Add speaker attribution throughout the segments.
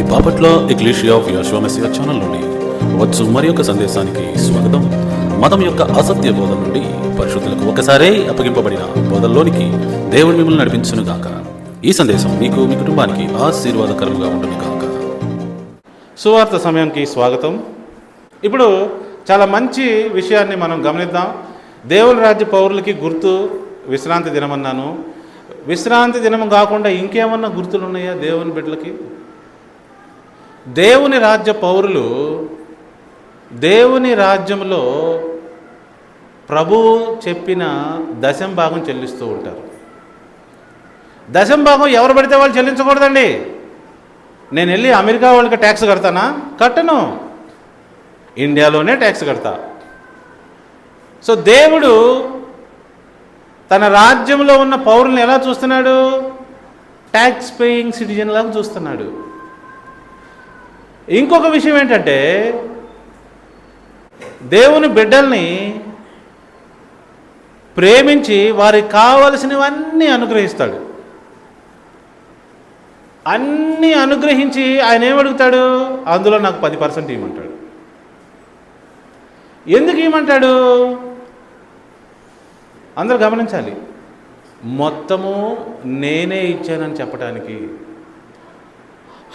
Speaker 1: ఈ Bapatla ecclesia of Jehovah Messiah channel నుండి వచ్చు మరి యొక్క సందేశానికి స్వాగతం. మతం యొక్క అసత్య బోధన నుండి పరిశుద్ధులకు ఒకసారే అప్పగింపబడిన బోధల్లోనికి దేవుడు మిమ్మల్ని నడిపించును గాక. ఈ సందేశం మీకు మీ కుటుంబానికి ఆశీర్వాదకరంగా ఉంటుంది గాక.
Speaker 2: సువార్త సమయానికి స్వాగతం. ఇప్పుడు చాలా మంచి విషయాన్ని మనం గమనిద్దాం. దేవుని రాజ్య పౌరులకి గుర్తు విశ్రాంతి దినం అన్నాను. విశ్రాంతి దినం కాకుండా ఇంకేమన్నా గుర్తులు ఉన్నాయా దేవుని బిడ్డలకి? దేవుని రాజ్య పౌరులు దేవుని రాజ్యంలో ప్రభువు చెప్పిన దశంభాగం చెల్లిస్తూ ఉంటారు. దశంభాగం ఎవరు పడితే వాళ్ళు చెల్లించకూడదండి. నేను వెళ్ళి అమెరికా వాళ్ళకి ట్యాక్స్ కడతానా? కట్టను. ఇండియాలోనే ట్యాక్స్ కడతా. సో దేవుడు తన రాజ్యంలో ఉన్న పౌరుల్ని ఎలా చూస్తున్నాడు? ట్యాక్స్ పేయింగ్ సిటిజన్ లాగా చూస్తున్నాడు. ఇంకొక విషయం ఏంటంటే, దేవుని బిడ్డల్ని ప్రేమించి వారికి కావలసినవన్నీ అనుగ్రహిస్తాడు. అన్నీ అనుగ్రహించి ఆయన ఏమడుగుతాడు? అందులో నాకు 10% ఇవ్వమంటాడు. ఎందుకు ఇవ్వమంటాడు? అందరూ గమనించాలి. మొత్తము నేనే ఇచ్చానని చెప్పడానికి.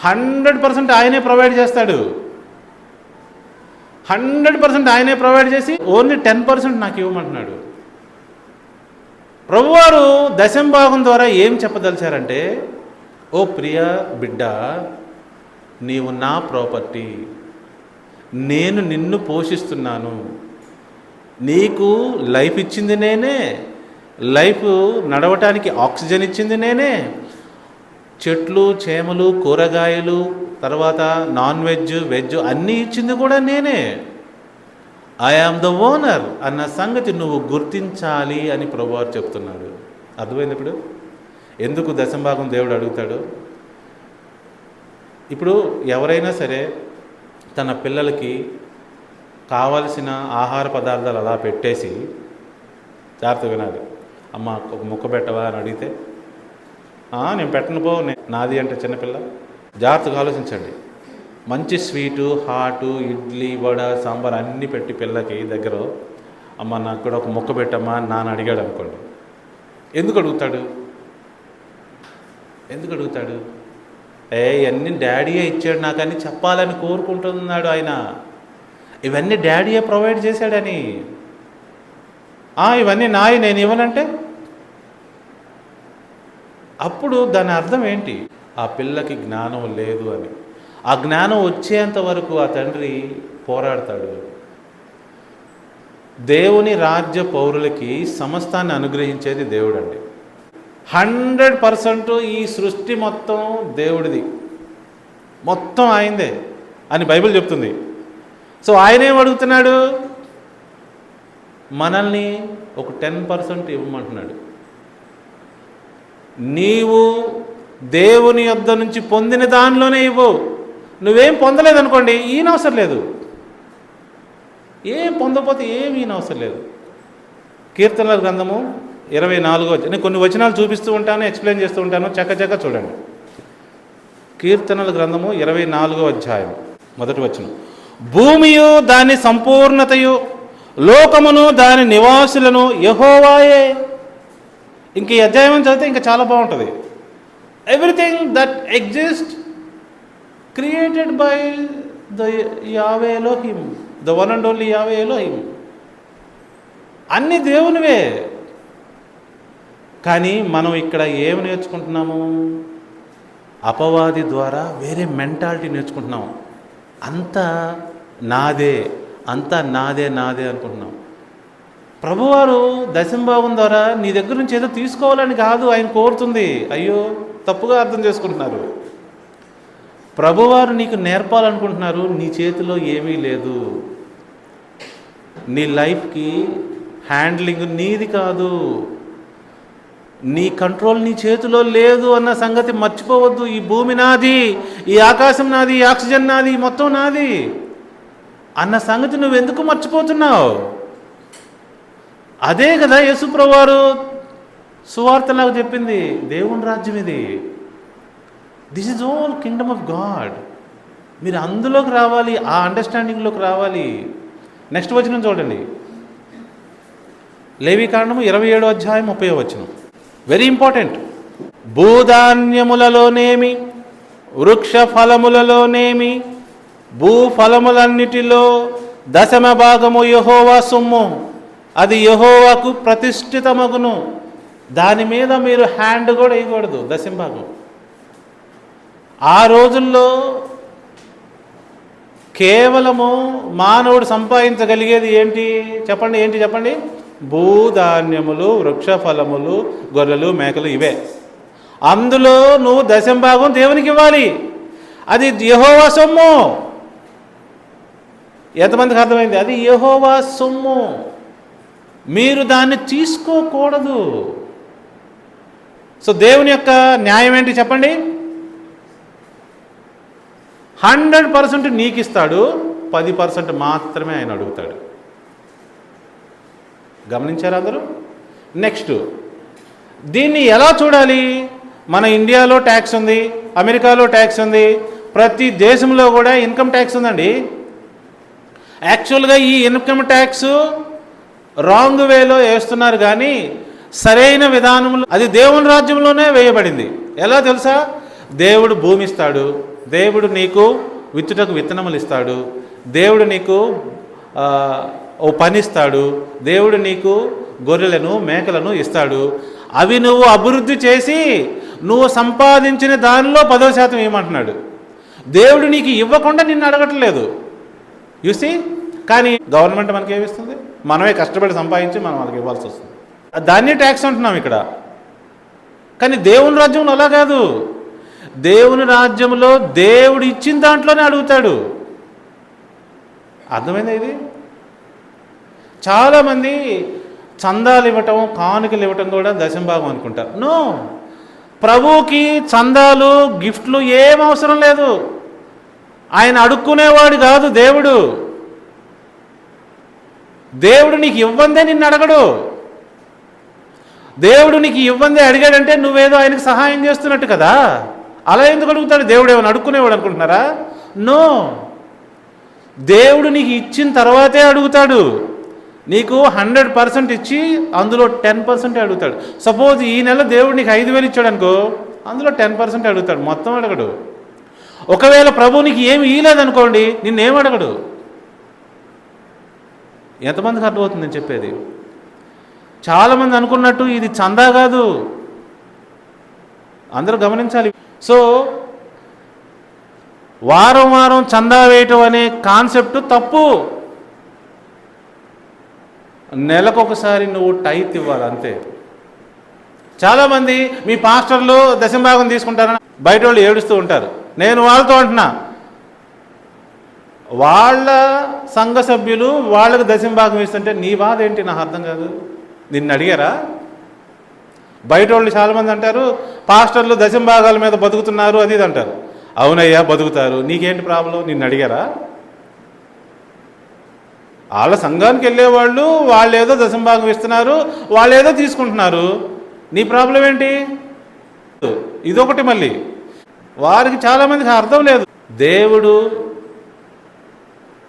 Speaker 2: 100% ఆయనే ప్రొవైడ్ చేస్తాడు. 100% ఆయనే ప్రొవైడ్ చేసి ఓన్లీ 10% నాకు ఇవ్వమంటున్నాడు. ప్రభువారు దశంభాగం ద్వారా ఏం చెప్పదలిచారంటే, ఓ ప్రియ బిడ్డ, నీవు నా ప్రాపర్టీ, నేను నిన్ను పోషిస్తున్నాను, నీకు లైఫ్ ఇచ్చింది నేనే, లైఫ్ నడవటానికి ఆక్సిజన్ ఇచ్చింది నేనే, చెట్లు చేమలు కూరగాయలు తర్వాత నాన్ వెజ్ వెజ్ అన్నీ ఇచ్చింది కూడా నేనే. ఐ ఆమ్ ద ఓనర్ అన్న సంగతి నువ్వు గుర్తించాలి అని ప్రభువారు చెప్తున్నాడు. అర్థమైంది? ఇప్పుడు ఎందుకు దశంభాగం దేవుడు అడుగుతాడు? ఇప్పుడు ఎవరైనా సరే తన పిల్లలకి కావలసిన ఆహార పదార్థాలు అలా పెట్టేసి, జాగ్రత్త వినాలి, అమ్మ ఒక ముక్క పెట్టవా అని అడిగితే, నేను పెట్టను పో, నాది అంటే చిన్నపిల్ల. జాగ్రత్తగా ఆలోచించండి. మంచి స్వీటు హాటు ఇడ్లీ వడ సాంబార్ అన్నీ పెట్టి పిల్లకి దగ్గర, అమ్మ నాకు కూడా ఒక ముక్క పెట్టమ్మా నాన్న అడిగాడు అనుకోండి, ఎందుకు అడుగుతాడు? ఇవన్నీ డాడీయే ఇచ్చాడు నాకని చెప్పాలని కోరుకుంటున్నాడు ఆయన. ఇవన్నీ డాడీయే ప్రొవైడ్ చేశాడని. ఇవన్నీ నాయి, నేను ఇవ్వనంటే అప్పుడు దాని అర్థం ఏంటి? ఆ పిల్లకి జ్ఞానం లేదు అని. ఆ జ్ఞానం వచ్చేంత వరకు ఆ తండ్రి పోరాడతాడు. దేవుని రాజ్య పౌరులకి సమస్తాన్ని అనుగ్రహించేది దేవుడు అండి. 100% ఈ సృష్టి మొత్తం దేవుడిది, మొత్తం ఆయనదే అని బైబిల్ చెప్తుంది. సో ఆయన ఏం అడుగుతున్నాడు? మనల్ని ఒక 10% ఇవ్వమంటున్నాడు. నీవు దేవుని యొద్ద నుంచి పొందిన దానిలోనే ఇవ్వు. నువ్వేం పొందలేదనుకోండి, ఈయన అవసరం లేదు. ఏం పొందకపోతే ఏమి ఈయన అవసరం లేదు. కీర్తనల గ్రంథము 24, నేను కొన్ని వచనాలు చూపిస్తూ ఉంటాను, ఎక్స్ప్లెయిన్ చేస్తూ ఉంటాను, చక్క చూడండి. కీర్తనల గ్రంథము 24వ అధ్యాయం 1వ వచనం. భూమియు దాని సంపూర్ణతయు లోకమును దాని నివాసులను యెహోవాయే. ఇంక ఈ అధ్యాయం చదివితే ఇంకా చాలా బాగుంటుంది. Everything that exist created by the Yahweh Elohim, the one and only Yahweh Elohim. అన్నీ దేవునివే. కానీ మనం ఇక్కడ ఏమి నేర్చుకుంటున్నాము? అపవాది ద్వారా వేరే మెంటాలిటీ నేర్చుకుంటున్నాం. అంతా నాదే అనుకుంటున్నాం. ప్రభువారు దశంభాగం ద్వారా నీ దగ్గర నుంచి ఏదో తీసుకోవాలని కాదు ఆయన కోరుతుంది. అయ్యో, తప్పుగా అర్థం చేసుకుంటున్నారు. ప్రభువారు నీకు నేర్పాలనుకుంటున్నారు, నీ చేతిలో ఏమీ లేదు. నీ లైఫ్కి హ్యాండ్లింగ్ నీది కాదు, నీ కంట్రోల్ నీ చేతిలో లేదు అన్న సంగతి మర్చిపోవద్దు. ఈ భూమి నాది, ఈ ఆకాశం నాది, ఈ ఆక్సిజన్ నాది, మొత్తం నాది అన్న సంగతి నువ్వెందుకు మర్చిపోతున్నావు? అదే కదా యేసుప్రభువారు సువార్తలాగా చెప్పింది. దేవుని రాజ్యం ఇది. This is all Kingdom of God. మీరు అందులోకి రావాలి, ఆ అండర్స్టాండింగ్లోకి రావాలి. నెక్స్ట్ వచనం చూడండి, లేవీకాండము 27వ అధ్యాయం 30వ వచనం. Very important. భూధాన్యములలోనేమి, వృక్ష ఫలములలోనేమి, భూఫలములన్నిటిలో 10వ భాగము యెహోవా సొమ్ము, అది యెహోవాకు ప్రతిష్ఠితమగును. దాని మీద మీరు హ్యాండ్ కూడా వేయకూడదు. 10వ భాగం. ఆ రోజుల్లో కేవలము మానవుడు సంపాదించగలిగేది ఏంటి చెప్పండి? ఏంటి చెప్పండి? భూధాన్యములు, వృక్ష ఫలములు, గొర్రెలు, మేకలు, ఇవే. అందులో నువ్వు 10వ భాగం దేవునికి ఇవ్వాలి. అది యెహోవా సొమ్ము. ఎంతమందికి అర్థమైంది? అది యెహోవా సొమ్ము. మీరు దాన్ని తీసుకోకూడదు. సో దేవుని యొక్క న్యాయం ఏంటి చెప్పండి? 100% నీకు ఇస్తాడు, 10% మాత్రమే ఆయన అడుగుతాడు. గమనించారా అందరూ? నెక్స్ట్, దీన్ని ఎలా చూడాలి? మన ఇండియాలో ట్యాక్స్ ఉంది, అమెరికాలో ట్యాక్స్ ఉంది, ప్రతి దేశంలో కూడా ఇన్కమ్ ట్యాక్స్ ఉందండి. యాక్చువల్గా ఈ ఇన్కమ్ ట్యాక్స్ రాంగ్ వేలో వేస్తున్నారు, కానీ సరైన విధానంలో అది దేవుని రాజ్యంలోనే వేయబడింది. ఎలా తెలుసా? దేవుడు భూమి ఇస్తాడు, దేవుడు నీకు విత్తుటకు విత్తనములు ఇస్తాడు, దేవుడు నీకు ఓ పని ఇస్తాడు, దేవుడు నీకు గొర్రెలను మేకలను ఇస్తాడు. అవి నువ్వు అభివృద్ధి చేసి నువ్వు సంపాదించిన దానిలో 10% ఇవ్వమంటున్నాడు. దేవుడు నీకు ఇవ్వకుండా నిన్ను అడగట్లేదు. చూసి, కానీ గవర్నమెంట్ మనకి ఏమిస్తుంది? మనమే కష్టపడి సంపాదించి మనం వాళ్ళకి ఇవ్వాల్సి వస్తుంది. దాన్ని ట్యాక్స్ అంటున్నాం ఇక్కడ. కానీ దేవుని రాజ్యంలో అలా కాదు. దేవుని రాజ్యంలో దేవుడు ఇచ్చిన దాంట్లోనే అడుగుతాడు. అర్థమైందా ఇది? చాలామంది చందాలు ఇవ్వటం, కానుకలు ఇవ్వటం కూడా 10వ భాగం అనుకుంటారు. నో, ప్రభువుకి చందాలు, గిఫ్ట్లు ఏం అవసరం లేదు. ఆయన అడుక్కునేవాడు కాదు దేవుడు. దేవుడు నీకు ఇవ్వందే నిన్ను అడగడు. దేవుడు నీకు ఇవ్వందే అడిగాడంటే నువ్వేదో ఆయనకు సహాయం చేస్తున్నట్టు కదా. అలా ఎందుకు అడుగుతాడు? దేవుడు ఏమైనా అడుక్కునేవాడు అనుకుంటున్నారా? నో, దేవుడు నీకు ఇచ్చిన తర్వాతే అడుగుతాడు. నీకు 100% ఇచ్చి అందులో 10% అడుగుతాడు. సపోజ్ ఈ నెల దేవుడు నీకు 5,000 ఇచ్చాడు అనుకో, అందులో 10% అడుగుతాడు, మొత్తం అడగడు. ఒకవేళ ప్రభు నీకు ఏమి ఇయ్యలేదనుకోండి, నిన్నేం అడగడు. ఎంతమందికి అర్థమవుతుంది నేను చెప్పేది? చాలామంది అనుకున్నట్టు ఇది చందా కాదు. అందరూ గమనించాలి. సో వారం వారం చందా వేయటం అనే కాన్సెప్ట్ తప్పు. నెలకొకసారి నువ్వు టైత్ ఇవ్వాలి, అంతే. చాలామంది మీ పాస్టర్లు 10వ భాగం తీసుకుంటారని బయట వాళ్ళు ఏడుస్తూ ఉంటారు. నేను వాళ్ళతో అంటున్నా, వాళ్ళ సంఘ సభ్యులు వాళ్ళకు 10వ భాగం ఇస్తుంటే నీ బాధ ఏంటి? నాకు అర్థం కాదు. నిన్ను అడిగారా? బయట వాళ్ళు చాలామంది అంటారు పాస్టర్లు 10వ భాగాల మీద బతుకుతున్నారు అది ఇది అంటారు. అవునయ్యా, బతుకుతారు, నీకేంటి ప్రాబ్లం? నిన్ను అడిగారా? వాళ్ళ సంఘానికి వెళ్ళేవాళ్ళు వాళ్ళేదో 10వ భాగం ఇస్తున్నారు, వాళ్ళేదో తీసుకుంటున్నారు, నీ ప్రాబ్లం ఏంటి? ఇదొకటి. మళ్ళీ వారికి చాలామందికి అర్థం లేదు. దేవుడు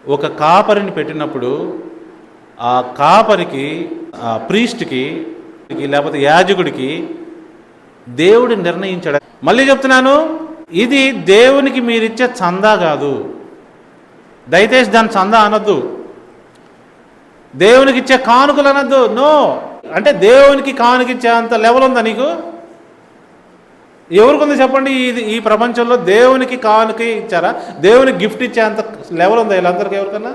Speaker 2: ఒక కాపరిని పెట్టినప్పుడు ఆ కాపరికి, ఆ ప్రీస్ట్కి, లేకపోతే యాజకుడికి దేవుడు నిర్ణయించాడు. మళ్ళీ చెప్తున్నాను, ఇది దేవునికి మీరిచ్చే చందా కాదు. దయచేసి దాని చందా అనొద్దు, దేవునికి ఇచ్చే కానుకలు అనొద్దు. నో, అంటే దేవునికి కానుకిచ్చే అంత లెవెల్ ఉందా నీకు? ఎవరికి ఉంది చెప్పండి? ఈ ప్రపంచంలో దేవునికి కానుక ఇచ్చారా? దేవునికి గిఫ్ట్ ఇచ్చే అంత లెవెల్ ఉందా వీళ్ళందరికీ? ఎవరికన్నా?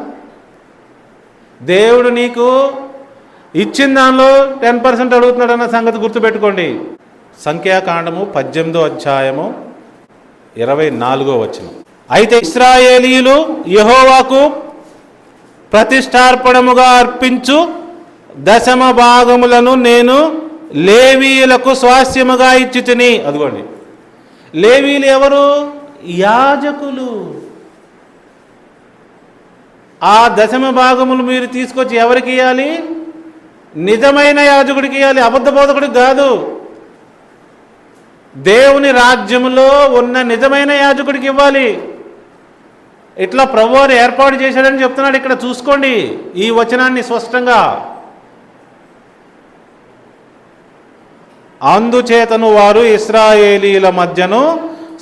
Speaker 2: దేవుడు నీకు ఇచ్చిన దానిలో 10% అడుగుతున్నాడు అన్న సంగతి గుర్తుపెట్టుకోండి. సంఖ్యాకాండము 18వ అధ్యాయము 24వ వచనం. అయితే ఇశ్రాయేలీయులు యెహోవాకు ప్రతిష్టార్పణముగా అర్పించు 10వ భాగములను నేను లేవీయులకు స్వాస్థ్యముగా ఇచ్చి తిని. అదిగోండి, లేవీయులు ఎవరు? యాజకులు. ఆ 10వ భాగములు మీరు తీసుకొచ్చి ఎవరికి ఇవ్వాలి? నిజమైన యాజకుడికి ఇవ్వాలి, అబద్ధ బోధకుడికి కాదు. దేవుని రాజ్యములో ఉన్న నిజమైన యాజకుడికి ఇవ్వాలి. ఇట్లా ప్రభువారు ఏర్పాటు చేశాడని చెప్తున్నాడు ఇక్కడ. చూసుకోండి ఈ వచనాన్ని స్పష్టంగా. అందుచేతను వారు ఇశ్రాయేలీల మధ్యను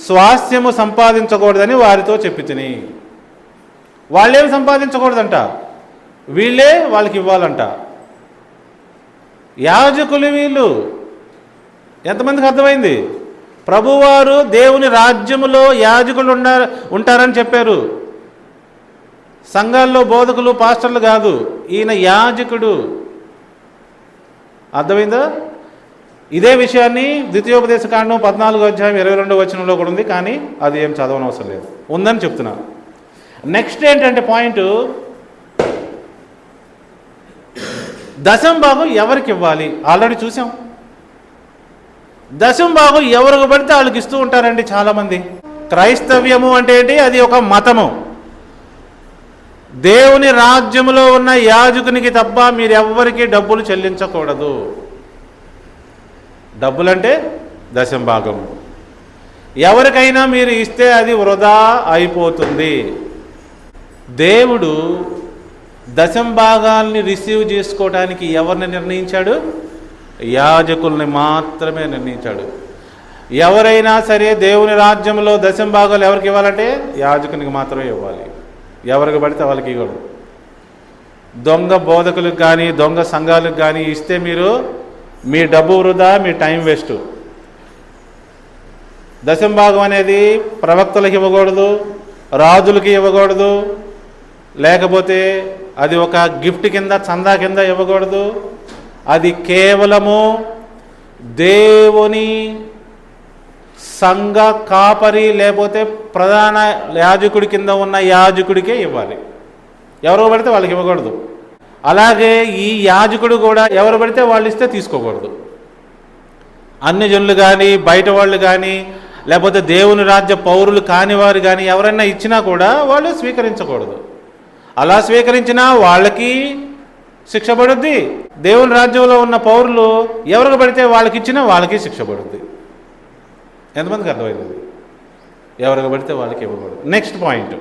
Speaker 2: స్వాస్థ్యము సంపాదించకూడదని వారితో చెప్పితిని. వాళ్ళేం సంపాదించకూడదంట, వీళ్ళే వాళ్ళకి ఇవ్వాలంట. యాజకులు వీళ్ళు. ఎంతమందికి అర్థమైంది? ప్రభువారు దేవుని రాజ్యములో యాజకులు ఉంటారని చెప్పారు. సంఘాల్లో బోధకులు, పాస్టర్లు కాదు, ఈయన యాజకుడు. అర్థమైందా? ఇదే విషయాన్ని ద్వితీయోపదేశకాండం 14వ అధ్యాయం 22వ వచనంలో కూడా ఉంది, కానీ అది ఏం చదవనవసరం లేదు, ఉందని చెప్తున్నా. నెక్స్ట్ ఏంటంటే పాయింట్, దశం భాగం ఎవరికి ఇవ్వాలి? ఆల్రెడీ చూసాం. దశం భాగం ఎవరికి పడితే వాళ్ళకి ఇస్తూ ఉంటారండి చాలామంది. క్రైస్తవ్యము అంటే ఏంటి? అది ఒక మతము. దేవుని రాజ్యములో ఉన్న యాజకునికి తప్ప మీరెవ్వరికి డబ్బులు చెల్లించకూడదు. డబ్బులంటే దశం భాగము. ఎవరికైనా మీరు ఇస్తే అది వృధా అయిపోతుంది. దేవుడు దశం భాగాల్ని రిసీవ్ చేసుకోవడానికి ఎవరిని నిర్ణయించాడు? యాజకుల్ని మాత్రమే నిర్ణయించాడు. ఎవరైనా సరే దేవుని రాజ్యంలో దశం భాగాలు ఎవరికి ఇవ్వాలంటే యాజకునికి మాత్రమే ఇవ్వాలి. ఎవరికి పడితే వాళ్ళకి ఇవ్వడు. దొంగ బోధకులకు కానీ దొంగ సంఘాలకు కానీ ఇస్తే మీరు మీ డబ్బు వృధా, మీ టైం వేస్ట్. దశం భాగం అనేది ప్రవక్తలకు ఇవ్వకూడదు, రాజులకి ఇవ్వకూడదు, లేకపోతే అది ఒక గిఫ్ట్ కింద, చందా కింద ఇవ్వకూడదు. అది కేవలము దేవుని సంఘ కాపరి లేకపోతే ప్రధాన యాజకుడి కింద ఉన్న యాజకుడికే ఇవ్వాలి. ఎవరు పడితే వాళ్ళకి ఇవ్వకూడదు. అలాగే ఈ యాజకుడు కూడా ఎవరు పడితే వాళ్ళు ఇస్తే తీసుకోకూడదు. అన్ని జనులు కానీ బయట వాళ్ళు కానీ లేకపోతే దేవుని రాజ్య పౌరులు కాని వారు కానీ ఎవరైనా ఇచ్చినా కూడా వాళ్ళు స్వీకరించకూడదు. అలా స్వీకరించినా వాళ్ళకి శిక్ష పడుద్ది. దేవుని రాజ్యంలో ఉన్న పౌరులు ఎవరికి పడితే వాళ్ళకి ఇచ్చినా వాళ్ళకి శిక్ష పడుద్ది. ఎంతమందికి అర్థమైంది? ఎవరికి పడితే వాళ్ళకి ఇవ్వకూడదు. నెక్స్ట్ పాయింట్,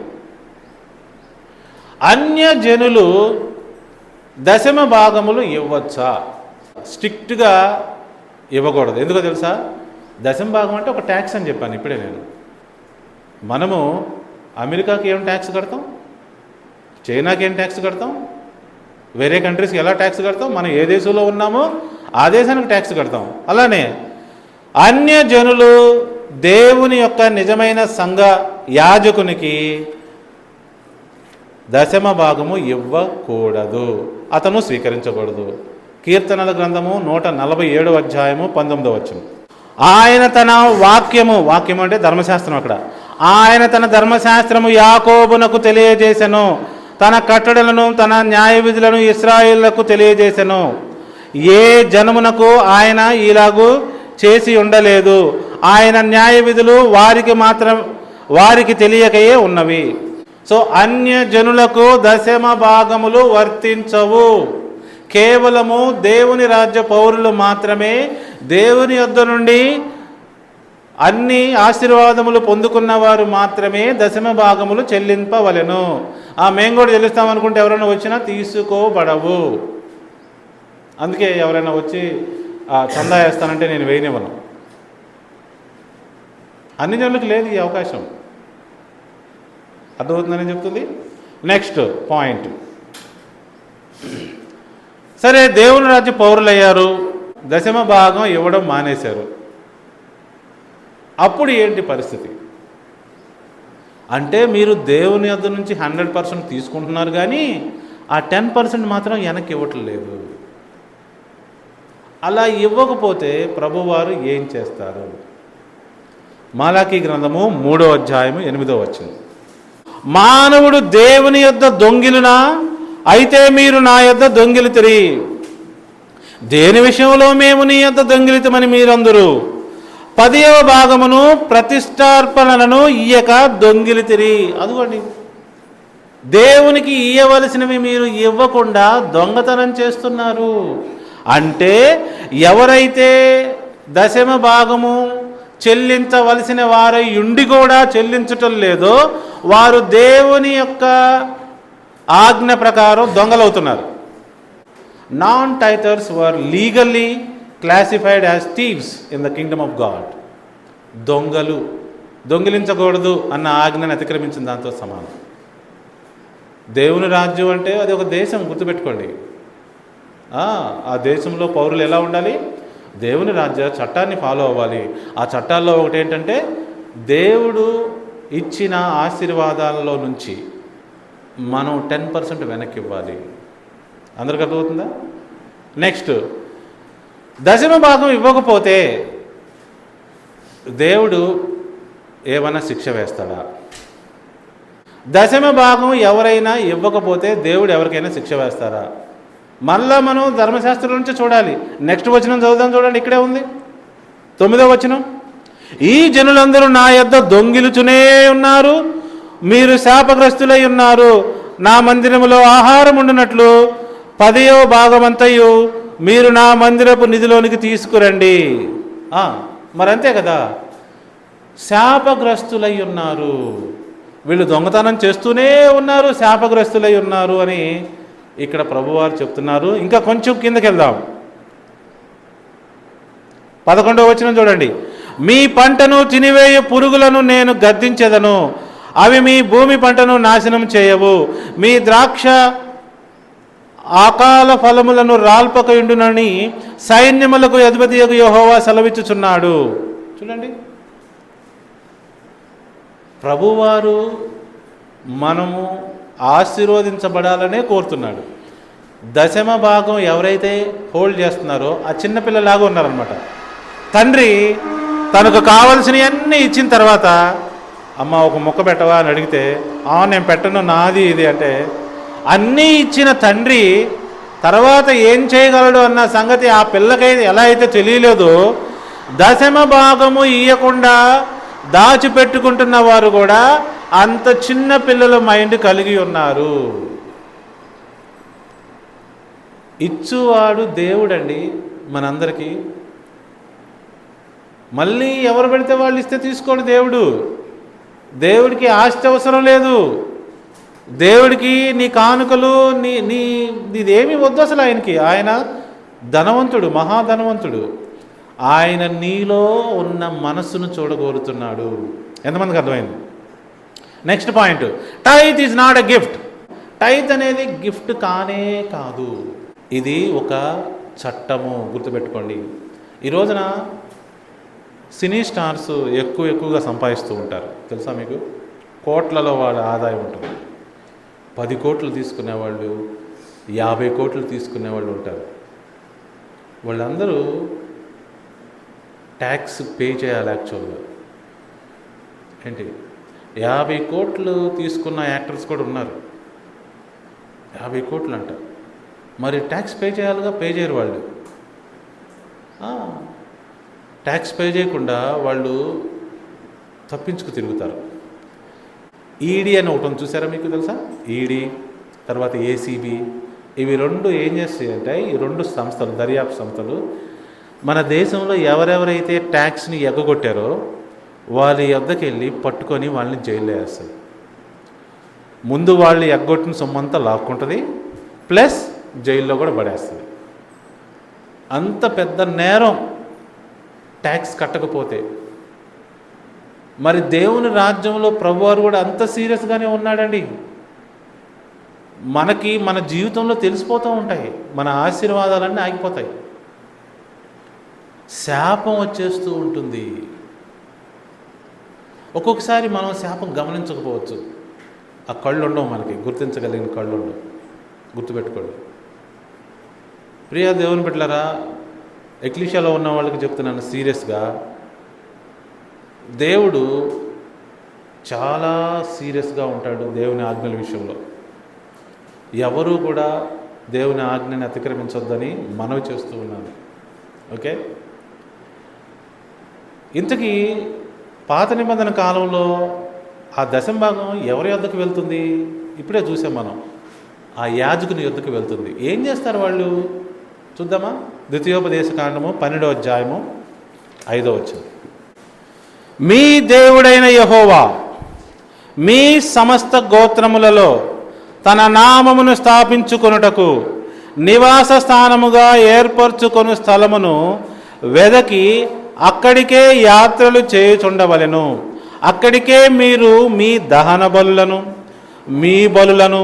Speaker 2: అన్యజనులు దశమ భాగములు ఇవ్వచ్చా? స్ట్రిక్ట్గా ఇవ్వకూడదు. ఎందుకో తెలుసా? దశమ భాగం అంటే ఒక ట్యాక్స్ అని చెప్పాను ఇప్పుడే నేను. మనము అమెరికాకి ఏం ట్యాక్స్ కడతాం, చైనాకి ఏం ట్యాక్స్ కడతాం, వేరే కంట్రీస్కి ఎలా ట్యాక్స్ కడతాం, మనం ఏ దేశంలో ఉన్నామో ఆ దేశానికి ట్యాక్స్ కడతాం. అలానే అన్యజనులు దేవుని యొక్క నిజమైన సంఘ యాజకునికి దశమ భాగము ఇవ్వకూడదు, అతను స్వీకరించకూడదు. కీర్తనల గ్రంథము 147వ అధ్యాయము 19వ వచనం. ఆయన తన వాక్యము అంటే ధర్మశాస్త్రం, అక్కడ ఆయన తన ధర్మశాస్త్రము యాకోబునకు తెలియజేసెను, తన కట్టడలను తన న్యాయ విధులను ఇశ్రాయేలులకు తెలియజేసెను. ఏ జనమునకు ఆయన ఇలాగూ చేసి ఉండలేదు. ఆయన న్యాయ విధులు వారికి తెలియకయే ఉన్నవి. సో అన్య జనులకు దశమ భాగములు వర్తించవు. కేవలము దేవుని రాజ్య పౌరులు మాత్రమే దేవుని యొద్ద నుండి అన్ని ఆశీర్వాదములు పొందుకున్న వారు మాత్రమే దశమ భాగములు చెల్లింపవలెను. మేము కూడా చెల్లిస్తామనుకుంటే ఎవరైనా వచ్చినా తీసుకోబడవు. అందుకే ఎవరైనా వచ్చి చందా వేస్తానంటే నేను వేయనివ్వను. అన్ని జనులకు లేదు ఈ అవకాశం. అర్థమవుతుందని చెప్తుంది. నెక్స్ట్ పాయింట్, సరే దేవుని రాజ్య పౌరులు అయ్యారు, దశమ భాగం ఇవ్వడం మానేశారు. అప్పుడు ఏంటి పరిస్థితి అంటే, మీరు దేవుని యొద్ద నుంచి 100% తీసుకుంటున్నారు కానీ ఆ 10% మాత్రం వెనక్కి ఇవ్వట్లేదు. అలా ఇవ్వకపోతే ప్రభువారు ఏం చేస్తారు? మలాకీ గ్రంథము 3వ అధ్యాయము 8వ వచనం. మానవుడు దేవుని యొద్ద దొంగిలునా? అయితే మీరు నా యొద్ద దొంగిలితిరి. దేని విషయంలో మేము నీ యొద్ద దొంగిలితమని మీరందరూ 10వ భాగమును ప్రతిష్టార్పణలను ఇయ్యక దొంగిలితిరి. అదిగోండి, దేవునికి ఇయ్యవలసినవి మీరు ఇవ్వకుండా దొంగతనం చేస్తున్నారు. అంటే ఎవరైతే దశమ భాగము చెల్లించవలసిన వారై ఉండి కూడా చెల్లించటం లేదో వారు దేవుని యొక్క ఆజ్ఞ ప్రకారం దొంగలవుతున్నారు. Non tithers were legally classified as thieves in the kingdom of God. దొంగిలించకూడదు అన్న ఆజ్ఞను అతిక్రమించిన దాంతో సమానం. దేవుని రాజ్యం అంటే అది ఒక దేశం, గుర్తుపెట్టుకోండి. ఆ దేశంలో పౌరులు ఎలా ఉండాలి? దేవుని రాజ్య చట్టాన్ని ఫాలో అవ్వాలి. ఆ చట్టాల్లో ఒకటి ఏంటంటే దేవుడు ఇచ్చిన ఆశీర్వాదాలలో నుంచి మనం 10% వెనక్కి ఇవ్వాలి. అందరికి అర్థమవుతుందా? నెక్స్ట్, దశమ భాగం ఇవ్వకపోతే దేవుడు ఏమైనా శిక్ష వేస్తాడా? దశమ భాగం ఎవరైనా ఇవ్వకపోతే దేవుడు ఎవరికైనా శిక్ష వేస్తారా? మళ్ళా మనం ధర్మశాస్త్రం నుంచి చూడాలి. నెక్స్ట్ వచనం చదువుదాం, చూడండి, ఇక్కడే ఉంది 9వ వచనం. ఈ జనులందరూ నా యొద్ద దొంగిలుచునే ఉన్నారు, మీరు శాపగ్రస్తులై ఉన్నారు. నా మందిరములో ఆహారం ఉండునట్లు 10వ భాగమంతయు మీరు నా మందిరపు నిధిలోనికి తీసుకురండి. మరి అంతే కదా, శాపగ్రస్తులై ఉన్నారు. వీళ్ళు దొంగతనం చేస్తూనే ఉన్నారు, శాపగ్రస్తులై ఉన్నారు అని ఇక్కడ ప్రభువారు చెప్తున్నారు. ఇంకా కొంచెం కిందకి వెళ్దాం. 11వ వచనం చూడండి. మీ పంటను తినివేయ పురుగులను నేను గద్దించెదను, అవి మీ భూమి పంటను నాశనం చేయవు. మీ ద్రాక్ష ఆకాల ఫలములను రాల్పకయుండునని సైన్యములకు అధిపతియగు యెహోవా సెలవిచ్చుచున్నాడు. చూడండి, ప్రభువారు మనము ఆశీర్వదించబడాలనే కోరుతున్నాడు. దశమ భాగం ఎవరైతే హోల్డ్ చేస్తున్నారో ఆ చిన్నపిల్లలాగా ఉన్నారనమాట. తండ్రి తనకు కావలసినవన్నీ ఇచ్చిన తర్వాత, అమ్మ ఒక మొక్క పెట్టవా అని అడిగితే, నేను పెట్టను, నాది ఇది అంటే, అన్నీ ఇచ్చిన తండ్రి తర్వాత ఏం చేయగలడు అన్న సంగతి ఆ పిల్లకైతే ఎలా అయితే తెలియలేదో, దశమ భాగము ఇయ్యకుండా దాచిపెట్టుకుంటున్న వారు కూడా అంత చిన్న పిల్లల మైండ్ కలిగి ఉన్నారు. ఇచ్చువాడు దేవుడండి మనందరికీ. మళ్ళీ ఎవరు పెడితే వాళ్ళు ఇస్తే తీసుకోండి. దేవుడికి ఆస్తి అవసరం లేదు. దేవుడికి నీ కానుకలు నీదేమీ వద్దు అసలు. ఆయన ధనవంతుడు, మహాధనవంతుడు. ఆయన నీలో ఉన్న మనస్సును చూడగోరుతున్నాడు. ఎంతమందికి అర్థమైంది? Next point, tithe is not a gift. Tithe అనేది గిఫ్ట్ కానే కాదు, ఇది ఒక చట్టము. గుర్తుపెట్టుకోండి. ఈ రోజున సినీ స్టార్స్ ఎక్కువగా సంపాదిస్తూ ఉంటారు. తెలుసా మీకు? కోట్లలో వాళ్ళ ఆదాయం ఉంటుంది. 10 కోట్లు తీసుకునేవాళ్ళు, 50 కోట్లు తీసుకునేవాళ్ళు ఉంటారు. వాళ్ళందరూ ట్యాక్స్ పే చేయాలి. యాక్చువల్గా ఏంటి, 50 కోట్లు తీసుకున్న యాక్టర్స్ కూడా ఉన్నారు. 50 కోట్లు అంట. మరి ట్యాక్స్ పే చేయాలిగా, పే చేయరు వాళ్ళు. ట్యాక్స్ పే చేయకుండా వాళ్ళు తప్పించుకు తిరుగుతారు. ఈడీ అని ఒకటి చూసారా మీకు? తెలుసా? ఈడీ, తర్వాత ఏసీబీ, ఇవి 2 ఏం చేస్తాయంటే, ఈ 2 సంస్థలు, దర్యాప్తు సంస్థలు, మన దేశంలో ఎవరెవరైతే ట్యాక్స్ని ఎగ్గొట్టారో వాళ్ళ యొద్దకు వెళ్ళి పట్టుకొని వాళ్ళని జైల్లో వేస్తారు. ముందు వాళ్ళు ఎగ్గొట్టిన సొమ్మంతా లాక్కుంటుంది, ప్లస్ జైల్లో కూడా పడేస్తుంది. అంత పెద్ద నేరం ట్యాక్స్ కట్టకపోతే. మరి దేవుని రాజ్యంలో ప్రభువారు కూడా అంత సీరియస్గానే ఉన్నాడండి. మనకి మన జీవితంలో తెలిసిపోతూ ఉంటాయి, మన ఆశీర్వాదాలన్నీ ఆగిపోతాయి, శాపం వచ్చేస్తూ ఉంటుంది. ఒక్కొక్కసారి మనం శాపం గమనించకపోవచ్చు. ఆ కళ్ళు ఉండవు, మనకి గుర్తించగలిగిన కళ్ళు ఉండవు. గుర్తుపెట్టుకోండి. ప్రియా దేవుని బిడ్డలారా, ఎక్లీషియాలో ఉన్న వాళ్ళకి చెప్తున్నాను సీరియస్గా, దేవుడు చాలా సీరియస్గా ఉంటాడు దేవుని ఆజ్ఞల విషయంలో. ఎవరూ కూడా దేవుని ఆజ్ఞని అతిక్రమించొద్దని మనవి చేస్తూ ఉన్నాను. ఓకే, ఇంతకీ పాత నిబంధన కాలంలో ఆ దశమ భాగం ఎవరి యొద్దకు వెళ్తుంది? ఇప్పుడే చూసాం మనం, ఆ యాజకుని యొద్దకు వెళ్తుంది. ఏం చేస్తారు వాళ్ళు? చూద్దామా? ద్వితీయోపదేశ కాండము 12వ అధ్యాయము 5వ వచనం. మీ దేవుడైన యెహోవా మీ సమస్త గోత్రములలో తన నామమును స్థాపించుకొనుటకు నివాస స్థానముగా ఏర్పరచుకొను స్థలమును వెదకి అక్కడికే యాత్రలు చేయుచుండవలెను. అక్కడికే మీరు మీ దహన బలులను, మీ బలులను,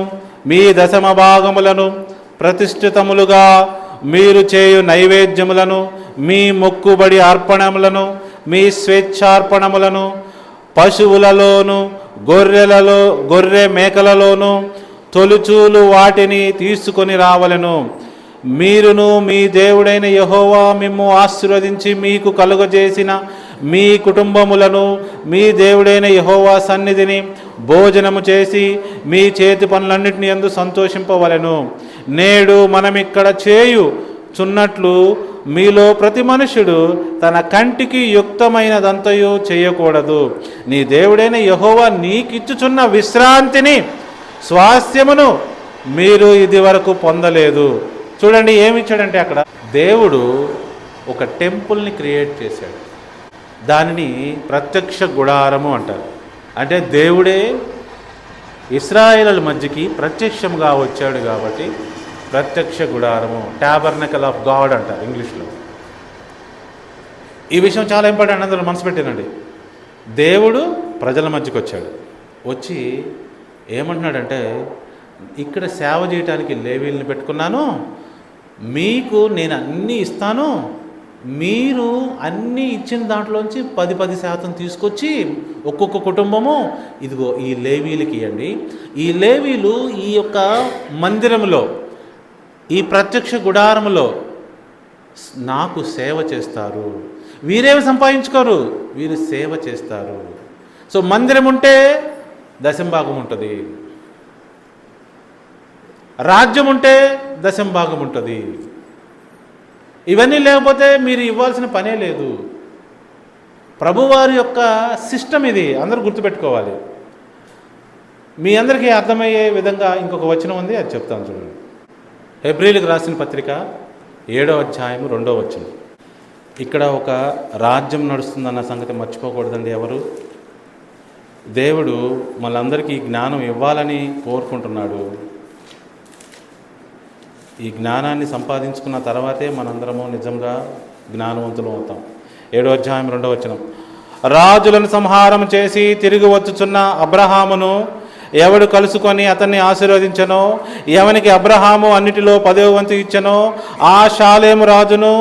Speaker 2: మీ దశమ భాగములను, ప్రతిష్ఠితములుగా మీరు చేయు నైవేద్యములను, మీ మొక్కుబడి అర్పణములను, మీ స్వేచ్ఛార్పణములను, పశువులలోను గొర్రె మేకలలోను తొలుచూలు వాటిని తీసుకొని రావలెను. మీరును మీ దేవుడైన యెహోవా మిమ్ము ఆశీర్వదించి మీకు కలుగజేసిన మీ కుటుంబములను మీ దేవుడైన యెహోవా సన్నిధిని భోజనము చేసి మీ చేతి పనులన్నిటిని యందు సంతోషింపవలెను. నేడు మనమిక్కడ చేయుచున్నట్లు మీలో ప్రతి మనుష్యుడు తన కంటికి యుక్తమైనదంతయు చేయకూడదు. నీ దేవుడైన యెహోవా నీకిచ్చుచున్న విశ్రాంతిని, స్వాస్థ్యమును మీరు ఇది వరకు పొందలేదు. చూడండి ఏమిచ్చాడంటే, అక్కడ దేవుడు ఒక టెంపుల్ని క్రియేట్ చేశాడు. దానిని ప్రత్యక్ష గుడారము అంటారు. అంటే దేవుడే ఇశ్రాయేలుల మధ్యకి ప్రత్యక్షంగా వచ్చాడు కాబట్టి ప్రత్యక్ష గుడారము, టాబర్నకల్ ఆఫ్ గాడ్ అంటారు ఇంగ్లీష్లో. ఈ విషయం చాలా ఇంపార్టెంట్, అందరూ మనసు పెట్టానండి. దేవుడు ప్రజల మధ్యకి వచ్చాడు. వచ్చి ఏమంటున్నాడంటే, ఇక్కడ సేవ చేయడానికి లేవీల్ని పెట్టుకున్నాను, మీకు నేను అన్నీ ఇస్తాను, మీరు అన్నీ ఇచ్చిన దాంట్లోంచి 10% తీసుకొచ్చి ఒక్కొక్క కుటుంబము ఇదిగో ఈ లేవీలకి ఇవ్వండి. ఈ లేవీలు ఈ యొక్క మందిరంలో, ఈ ప్రత్యక్ష గుడారములో నాకు సేవ చేస్తారు. వీరేమి సంపాదించుకోరు, వీరు సేవ చేస్తారు. సో మందిరం ఉంటే దశంభాగం ఉంటుంది, రాజ్యం ఉంటే దశంభాగం ఉంటుంది. ఇవన్నీ లేకపోతే మీరు ఇవ్వాల్సిన పనే లేదు. ప్రభువారి యొక్క సిస్టమ్ ఇది, అందరూ గుర్తుపెట్టుకోవాలి. మీ అందరికీ అర్థమయ్యే విధంగా ఇంకొక వచనం ఉంది, అది చెప్తాను చూడండి. హెబ్రీలకు రాసిన పత్రిక 7వ అధ్యాయము 2వ వచనం. ఇక్కడ ఒక రాజ్యం నడుస్తుందన్న సంగతి మర్చిపోకూడదండి ఎవరు. దేవుడు మనందరికీ జ్ఞానం ఇవ్వాలని కోరుకుంటున్నాడు. ఈ జ్ఞానాన్ని సంపాదించుకున్న తర్వాతే మనందరము నిజంగా జ్ఞానవంతులు అవుతాం. 7వ అధ్యాయం 2వ వచనం. రాజులను సంహారం చేసి తిరిగి వచ్చుచున్న అబ్రహామును ఎవడు కలుసుకొని అతన్ని ఆశీర్వదించనో, ఎవనికి అబ్రహాము అన్నిటిలో 10వ వంతు ఇచ్చనో, ఆ షాలేము రాజును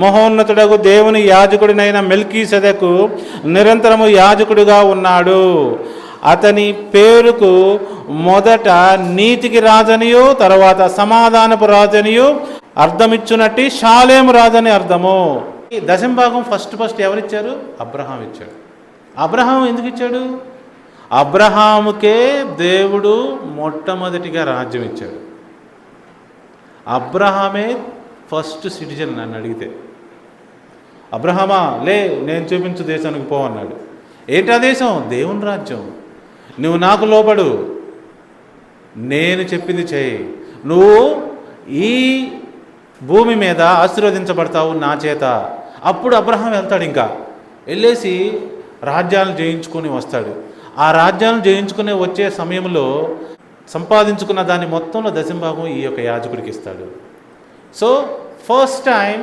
Speaker 2: మహోన్నతుడగు దేవుని యాజకుడినైన మెల్కీసెదెకు నిరంతరము యాజకుడిగా ఉన్నాడు. అతని పేరుకు మొదట నీతికి రాజనియు తర్వాత సమాధానపు రాజనియు అర్థమిచ్చునట్టి షాలేము రాజని అర్థము. ఈ దశంభాగం ఫస్ట్ ఎవరిచ్చారు? అబ్రహాం ఇచ్చాడు. అబ్రహాం ఎందుకు ఇచ్చాడు? అబ్రహాముకే దేవుడు మొట్టమొదటిగా రాజ్యం ఇచ్చాడు. అబ్రహామే ఫస్ట్ సిటిజన్. నన్ను అడిగితే, అబ్రహామా లే, నేను చూపించు దేశానికి పో అన్నాడు. ఏంటా దేశం? దేవుని రాజ్యం. నువ్వు నాకు లోబడు, నేను చెప్పింది చేయి, నువ్వు ఈ భూమి మీద ఆశీర్వదించబడతావు నా చేత. అప్పుడు అబ్రహాం వెళ్తాడు, ఇంకా వెళ్ళేసి రాజ్యాలను జయించుకొని వస్తాడు. ఆ రాజ్యాలను జయించుకునే వచ్చే సమయంలో సంపాదించుకున్న దాన్ని మొత్తంలో దశంభాగం ఈ యొక్క యాజకుడికి ఇస్తాడు. సో ఫస్ట్ టైం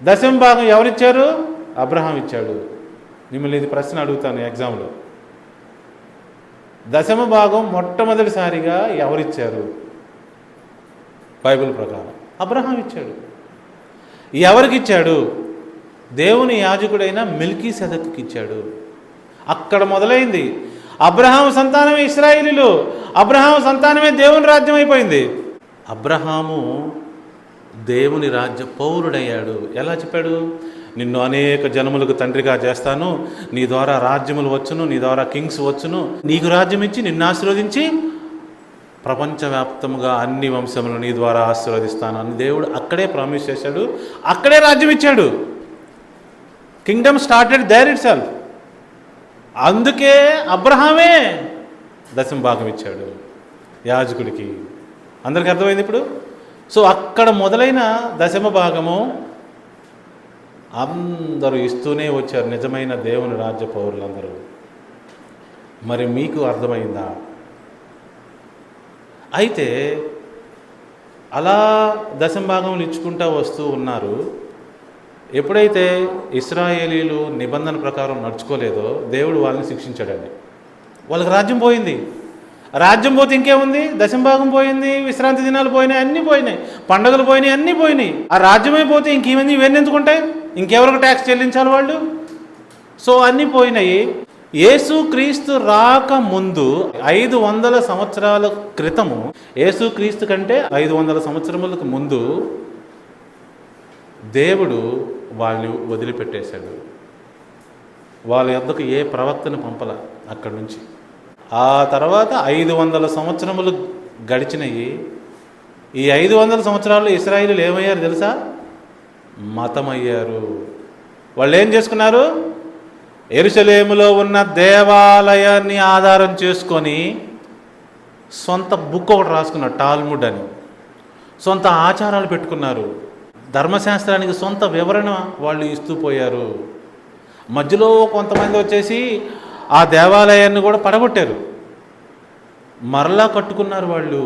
Speaker 2: దశంభాగం ఎవరిచ్చారు? అబ్రహాం ఇచ్చాడు. మిమ్మల్ని ఇది ప్రశ్న అడుగుతాను ఎగ్జామ్లో. దశమ భాగం మొట్టమొదటిసారిగా ఎవరిచ్చారు? బైబిల్ ప్రకారం అబ్రహాం ఇచ్చాడు. ఎవరికి ఇచ్చాడు? దేవుని యాజకుడైన మెల్కీసెదెకుకి ఇచ్చాడు. అక్కడ మొదలైంది. అబ్రహాం సంతానమే ఇశ్రాయేలీలు, అబ్రహాం సంతానమే దేవుని రాజ్యం అయిపోయింది. అబ్రహాము దేవుని రాజ్య పౌరుడయ్యాడు. ఎలా చెప్పాడు? నిన్ను అనేక జనములకు తండ్రిగా చేస్తాను, నీ ద్వారా రాజ్యములు వచ్చును, నీ ద్వారా కింగ్స్ వచ్చును, నీకు రాజ్యం ఇచ్చి నిన్ను ఆశీర్వదించి ప్రపంచవ్యాప్తముగా అన్ని వంశములు నీ ద్వారా ఆశీర్వదిస్తాను అని దేవుడు అక్కడే ప్రామిస్ చేశాడు. అక్కడే రాజ్యం ఇచ్చాడు. Kingdom started there itself. అందుకే అబ్రహామే దశంభాగం ఇచ్చాడు యాజకుడికి. అందరికీ అర్థమైంది ఇప్పుడు. సో అక్కడ మొదలైన దశమ భాగము అందరూ ఇస్తూనే వచ్చారు, నిజమైన దేవుని రాజ్య పౌరులందరూ. మరి మీకు అర్థమైందా? అయితే అలా దశంభాగములు ఇచ్చుకుంటూ వస్తూ ఉన్నారు. ఎప్పుడైతే ఇశ్రాయేలీలు నిబంధన ప్రకారం నడుచుకోలేదో దేవుడు వాళ్ళని శిక్షించాడండి. వాళ్ళకి రాజ్యం పోయింది. రాజ్యం పోతే ఇంకేముంది? దశంభాగం పోయింది, విశ్రాంతి దినాలు పోయినాయి, అన్నీ పోయినాయి, పండుగలు పోయినాయి, అన్నీ పోయినాయి. ఆ రాజ్యమే పోతే ఇంకేమైంది? ఇవన్నీ ఎందుకుంటాయి? ఇంకెవరికి ట్యాక్స్ చెల్లించాలి వాళ్ళు? సో అన్నీ పోయినాయి. యేసుక్రీస్తు రాక ముందు 500 సంవత్సరాల క్రితము, యేసుక్రీస్తు కంటే 500 సంవత్సరములకు ముందు దేవుడు వాళ్ళని వదిలిపెట్టేశాడు. వాళ్ళ యొద్దకు ఏ ప్రవక్తను పంపల అక్కడి నుంచి. ఆ తర్వాత 500 సంవత్సరములు గడిచినాయి. ఈ 500 సంవత్సరాల్లో ఇశ్రాయేలీయులు ఏమయ్యారు తెలుసా? మతమయ్యారు. వాళ్ళు ఏం చేసుకున్నారు? యెరూషలేములో ఉన్న దేవాలయాన్ని ఆధారం చేసుకొని సొంత బుక్ ఒకటి రాసుకున్నారు, టాల్ముడ్ అని. సొంత ఆచారాలు పెట్టుకున్నారు. ధర్మశాస్త్రానికి సొంత వివరణ వాళ్ళు ఇస్తూ పోయారు. మధ్యలో కొంతమంది వచ్చేసి ఆ దేవాలయాన్ని కూడా పడగొట్టారు, మరలా కట్టుకున్నారు. వాళ్ళు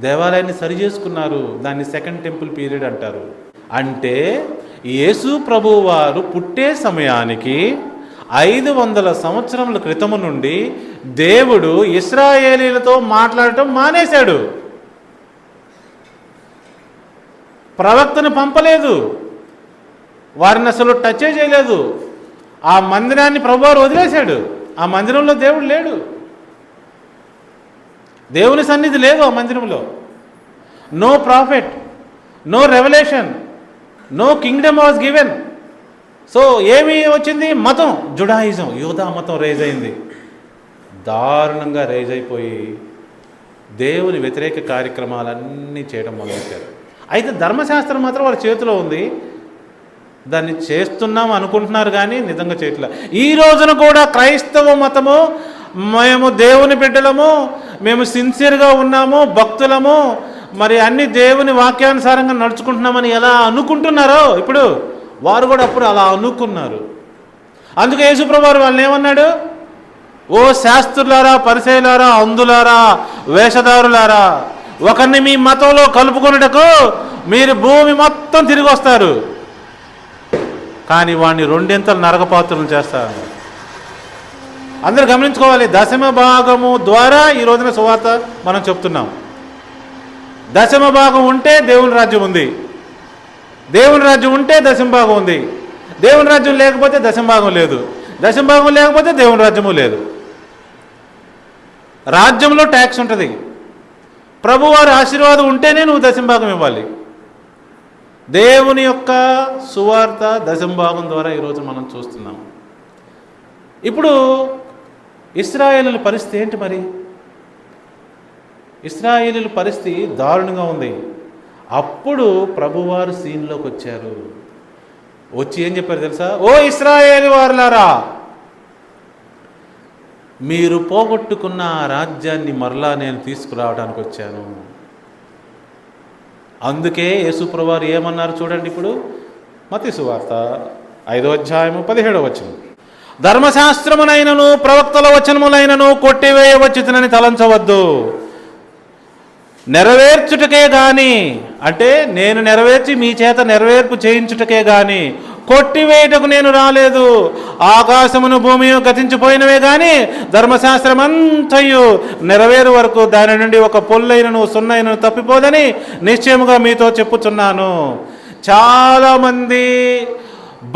Speaker 2: దేవాలయాన్ని సరి చేసుకున్నారు. దాన్ని సెకండ్ టెంపుల్ పీరియడ్ అంటారు. అంటే యేసు ప్రభువు వారు పుట్టే సమయానికి 500 సంవత్సరముల క్రితము నుండి దేవుడు ఇశ్రాయేలీలతో మాట్లాడటం మానేశాడు. ప్రవక్తను పంపలేదు, వారిని అసలు టచ్ చేయలేదు. ఆ మందిరాన్ని ప్రభువారు వదిలేశాడు. ఆ మందిరంలో దేవుడు లేడు, దేవుని సన్నిధి లేదు ఆ మందిరంలో. No prophet, no revolution, no kingdom was given. So ఏమి వచ్చింది? మతం, జుడాయిజం, యూదా మతం రైజ్ అయింది. దారుణంగా రైజ్ అయిపోయి దేవుని వ్యతిరేక కార్యక్రమాలన్నీ చేయడం మొదలెట్టారు. అయితే ధర్మశాస్త్రం మాత్రం వాళ్ళ చేతిలో ఉంది. దాన్ని చేస్తున్నాం అనుకుంటున్నారు కానీ నిజంగా చేయట్లే. ఈ రోజున కూడా క్రైస్తవ మతము, మేము దేవుని బిడ్డలము, మేము సిన్సియర్గా ఉన్నాము, భక్తులము, మరి అన్ని దేవుని వాక్యానుసారంగా నడుచుకుంటున్నామని ఎలా అనుకుంటున్నారో ఇప్పుడు వారు కూడా అప్పుడు అలా అనుకున్నారు. అందుకే యేసుప్రభువు వారు వాళ్ళని ఏమన్నాడు? ఓ శాస్త్రులారా, పరిసయ్యులారా, అంధులారా, వేషధారులారా, ఒకరిని మీ మతంలో కలుపుకొనుటకు మీరు భూమి మొత్తం తిరిగి వస్తారు, కానీ వాడిని 2 నరకపాత్రులను చేస్తారు. అందరూ గమనించుకోవాలి. దశమ భాగము ద్వారా ఈ రోజున సువార్త మనం చెప్తున్నాం. దశమ భాగం ఉంటే దేవుని రాజ్యం ఉంది, దేవుని రాజ్యం ఉంటే దశమ భాగం ఉంది, దేవుని రాజ్యం లేకపోతే దశమ భాగం లేదు, దశమ భాగం లేకపోతే దేవుని రాజ్యము లేదు. రాజ్యంలో ట్యాక్స్ ఉంటుంది. ప్రభువారి ఆశీర్వాదం ఉంటేనే నువ్వు దశమ భాగం ఇవ్వాలి. దేవుని యొక్క సువార్త దశమ భాగం ద్వారా ఈరోజు మనం చూస్తున్నాం. ఇప్పుడు ఇశ్రాయేలీయుల పరిస్థితి ఏంటి? మరి ఇశ్రాయేలీయుల పరిస్థితి దారుణంగా ఉంది. అప్పుడు ప్రభువారు సీన్లోకి వచ్చారు. వచ్చి ఏం చెప్పారు తెలుసా? ఓ ఇశ్రాయేలు వారులారా, మీరు పోగొట్టుకున్న ఆ రాజ్యాన్ని మరలా నేను తీసుకురావడానికి వచ్చాను. అందుకే యేసుప్రభువు వారు ఏమన్నారు చూడండి. ఇప్పుడు మత్తయి సువార్త 5వ అధ్యాయము 17వ వచనం, ధర్మశాస్త్రమునైనను ప్రవక్తల వచనములైనను కొట్టివేయవచ్చునని తలంచవద్దు, నెరవేర్చుటకే గాని, అంటే నేను నెరవేర్చి మీ చేత నెరవేర్పు చేయించుటకే గాని కొట్టివేయటకు నేను రాలేదు. ఆకాశమును భూమి గతించిపోయినవే కానీ ధర్మశాస్త్రమంతయు నెరవేరు వరకు దాని నుండి ఒక పొల్లైనను సున్నైనను తప్పిపోదని నిశ్చయముగా మీతో చెప్పుచున్నాను. చాలామంది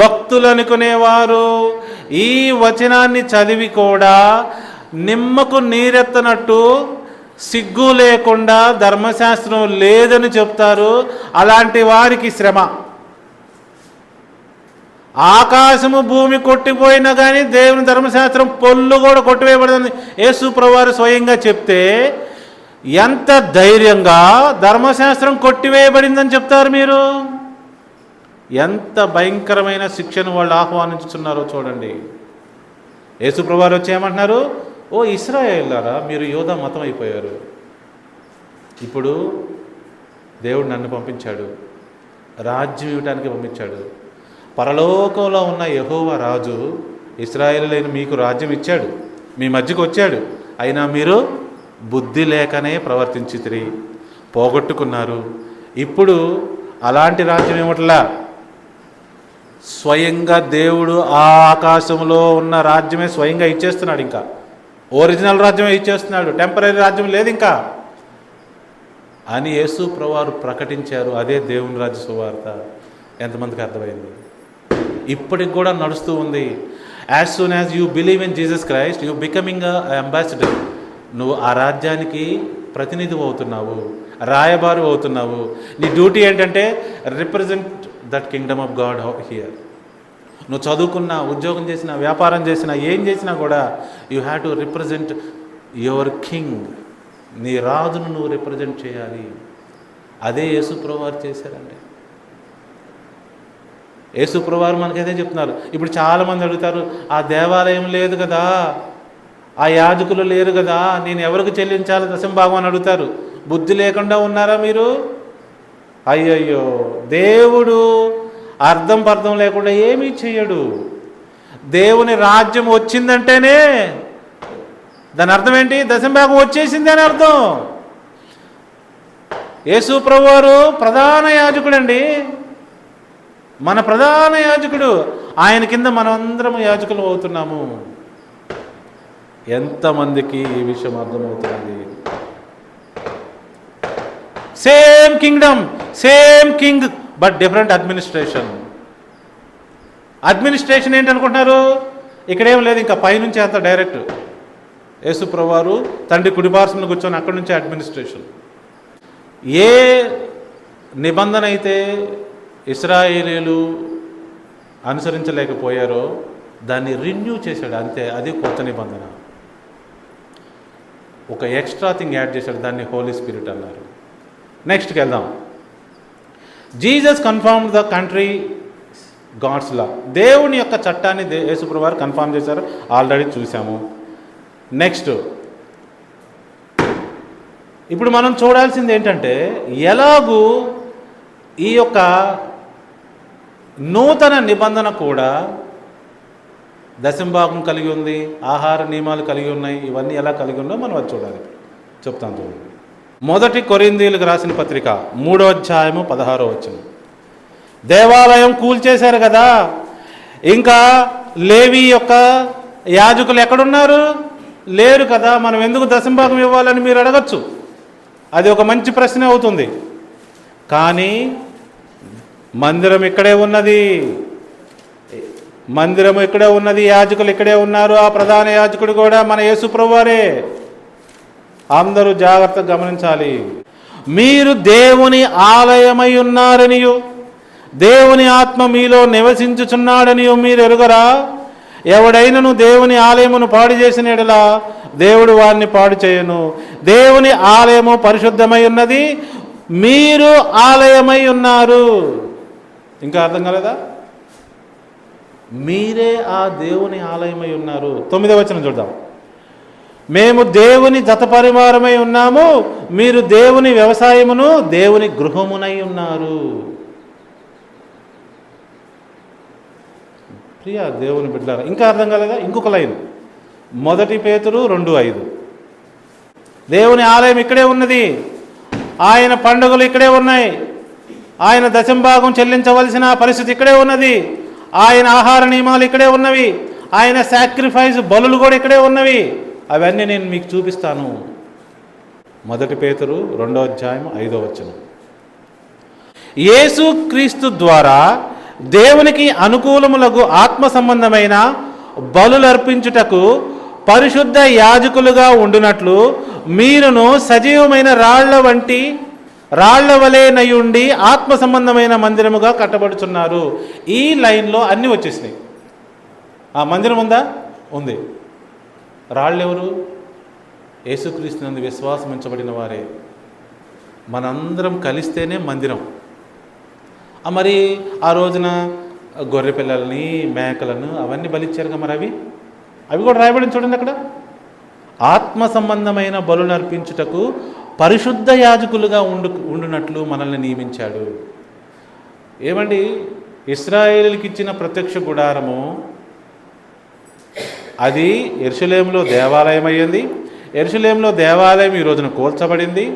Speaker 2: భక్తులు అనుకునేవారు ఈ వచనాన్ని చదివి కూడా నిమ్మకు నీరెత్తనట్టు సిగ్గు లేకుండా ధర్మశాస్త్రం లేదని చెప్తారు. అలాంటి వారికి శ్రమ. ఆకాశము భూమి కొట్టిపోయినా కానీ దేవుని ధర్మశాస్త్రం పొల్లు కూడా కొట్టివేయబడదని యేసు ప్రభువారు స్వయంగా చెప్తే ఎంత ధైర్యంగా ధర్మశాస్త్రం కొట్టివేయబడిందని చెప్తారు మీరు? ఎంత భయంకరమైన శిక్షను వాళ్ళు ఆహ్వానించుతున్నారో చూడండి. యేసు ప్రభువారు వచ్చి ఏమంటున్నారు? ఓ ఇశ్రాయేలులారా, మీరు యోధా మతం అయిపోయారు. ఇప్పుడు దేవుడు నన్ను పంపించాడు, రాజ్యం ఇవ్వటానికి పంపించాడు. పరలోకంలో ఉన్న యెహోవా రాజు ఇశ్రాయేలీయులైన మీకు రాజ్యం ఇచ్చాడు, మీ మధ్యకు వచ్చాడు. అయినా మీరు బుద్ధి లేకనే ప్రవర్తించితిరి, పోగొట్టుకున్నారు. ఇప్పుడు అలాంటి రాజ్యం ఏమిట్లా? స్వయంగా దేవుడు ఆ ఆకాశంలో ఉన్న రాజ్యమే స్వయంగా ఇచ్చేస్తున్నాడు. ఇంకా ఒరిజినల్ రాజ్యమే ఇచ్చేస్తున్నాడు, టెంపరీ రాజ్యం లేదు ఇంకా అని యేసు ప్రభువారు ప్రకటించారు. అదే దేవుని రాజ్య సువార్త. ఎంతమందికి అర్థమైంది? ఇప్పటికి కూడా నడుస్తూ ఉంది. As soon as you believe in Jesus Christ you becoming ambassador. నువ్వు ఆ రాజ్యానికి ప్రతినిధి అవుతున్నావు, రాయబారు అవుతున్నావు. నీ డ్యూటీ ఏంటంటే represent that Kingdom of God here. నువ్వు చదువుకున్నా, ఉద్యోగం చేసినా, వ్యాపారం చేసినా, ఏం చేసినా కూడా you have to represent your king. నీ రాజును నువ్వు రిప్రజెంట్ చేయాలి. అదే యేసు ప్రభువారు చేశారండి. యేసు ప్రభువారు మనకైతే చెప్తున్నారు. ఇప్పుడు చాలామంది అడుగుతారు, ఆ దేవాలయం లేదు కదా, ఆ యాజకులు లేరు కదా, నేను ఎవరికి చెల్లించాలి దశంభాగం అని అడుగుతారు. బుద్ధి లేకుండా ఉన్నారా మీరు? అయ్యయ్యో, దేవుడు అర్థం పర్థం లేకుండా ఏమీ చెయ్యడు. దేవుని రాజ్యం వచ్చిందంటేనే దాని అర్థం ఏంటి? దశంభాగం వచ్చేసింది అని అర్థం. యేసు ప్రభువారు ప్రధాన యాజకుడండి, మన ప్రధాన యాజకుడు. ఆయన కింద మనమందరం యాజకులు అవుతున్నాము. ఎంతమందికి ఈ విషయం అర్థమవుతుంది? Same kingdom, same king, but different administration. Administration ఏంటనుకుంటున్నారు? ఇక్కడేం లేదు, ఇంకా పైనుంచి అంత డైరెక్ట్. యేసు ప్రభువారు తండ్రి కుడిపార్శ్వన కూర్చొని అక్కడి నుంచే అడ్మినిస్ట్రేషన్. ఏ నిబంధన అయితే ఇశ్రాయేలీయులు అనుసరించలేకపోయారో దాన్ని రిన్యూ చేశాడు, అంతే. అది కొత్త నిబంధన. ఒక ఎక్స్ట్రా థింగ్ యాడ్ చేశాడు, దాన్ని హోలీ స్పిరిట్ అన్నారు. నెక్స్ట్కి వెళ్దాం. Jesus confirm the country God's law. దేవుని యొక్క చట్టాన్ని యేసు ప్రభువారు కన్ఫర్మ్ చేశారు, ఆల్రెడీ చూసాము. నెక్స్ట్ ఇప్పుడు మనం చూడాల్సింది ఏంటంటే, ఎలాగూ ఈ యొక్క నూతన నిబంధన కూడా దశంభాగం కలిగి ఉంది, ఆహార నియమాలు కలిగి ఉన్నాయి. ఇవన్నీ ఎలా కలిగి ఉన్నో మనం అది చూడాలి. చెప్తాను చూడండి. 1 కొరింథీయులకు రాసిన పత్రిక 3వ అధ్యాయము 16వ వచనం. దేవాలయం కూల్చేశారు కదా, ఇంకా లేవి యొక్క యాజకులు ఎక్కడున్నారు? లేరు కదా, మనం ఎందుకు దశంభాగం ఇవ్వాలని మీరు అడగచ్చు. అది ఒక మంచి ప్రశ్న అవుతుంది. కానీ మందిరం ఇక్కడే ఉన్నది, మందిరం ఇక్కడే ఉన్నది, యాజకులు ఇక్కడే ఉన్నారు. ఆ ప్రధాన యాజకుడు కూడా మన యేసు ప్రభువారే. అందరూ జాగ్రత్తగా గమనించాలి. మీరు దేవుని ఆలయమై ఉన్నారనియు దేవుని ఆత్మ మీలో నివసించుచున్నాడనియు మీరు ఎరుగరా? ఎవడైనను దేవుని ఆలయమును పాడు చేసిన యెడల దేవుడు వారిని పాడు చేయను. దేవుని ఆలయము పరిశుద్ధమై ఉన్నది, మీరు ఆలయమై ఉన్నారు. ఇంకా అర్థం కాలేదా? మీరే ఆ దేవుని ఆలయమై ఉన్నారు. 9వ వచనం చూద్దాం. మేము దేవుని జతపరివారమై ఉన్నాము, మీరు దేవుని వ్యవసాయమును దేవుని గృహమునై ఉన్నారు. ప్రియ దేవుని బిడ్డలారా, ఇంకా అర్థం కాలేదా? ఇంకొక లైన్, 1 పేతురు 2:5. దేవుని ఆలయం ఇక్కడే ఉన్నది, ఆయన పండుగలు ఇక్కడే ఉన్నాయి, ఆయన దశంభాగం చెల్లించవలసిన పరిస్థితి ఇక్కడే ఉన్నది, ఆయన ఆహార నియమాలు ఇక్కడే ఉన్నవి, ఆయన సాక్రిఫైస్ బలులు కూడా ఇక్కడే ఉన్నవి. అవన్నీ నేను మీకు చూపిస్తాను. 1 పేతురు 2వ అధ్యాయం 5వ వచనం. యేసు క్రీస్తు ద్వారా దేవునికి అనుకూలములకు ఆత్మ సంబంధమైన బలులర్పించుటకు పరిశుద్ధ యాజకులుగా ఉండునట్లు మీరును సజీవమైన రాళ్ల వలె నయుండి ఆత్మ సంబంధమైన మందిరముగా కట్టబడుచున్నారు. ఈ లైన్లో అన్నీ వచ్చేసినాయి. ఆ మందిరం ఉందా? ఉంది. రాళ్ళు ఎవరు? యేసుక్రీస్తునందు విశ్వాసం ఉంచబడిన వారే. మనందరం కలిస్తేనే మందిరం. మరి ఆ రోజున గొర్రె పిల్లల్ని, మేకలను అవన్నీ బలిచ్చారుగా, మరి అవి కూడా రాయబడింది చూడండి అక్కడ. ఆత్మ సంబంధమైన బలులు అర్పించుటకు పరిశుద్ధ యాజకులుగా ఉండునట్లు మనల్ని నియమించాడు. ఏమండి, ఇశ్రాయేలుకి ఇచ్చిన ప్రత్యక్ష గుడారము అది యెరూషలేములో దేవాలయం అయ్యింది. యెరూషలేములో దేవాలయం ఈ రోజున కూల్చబడింది,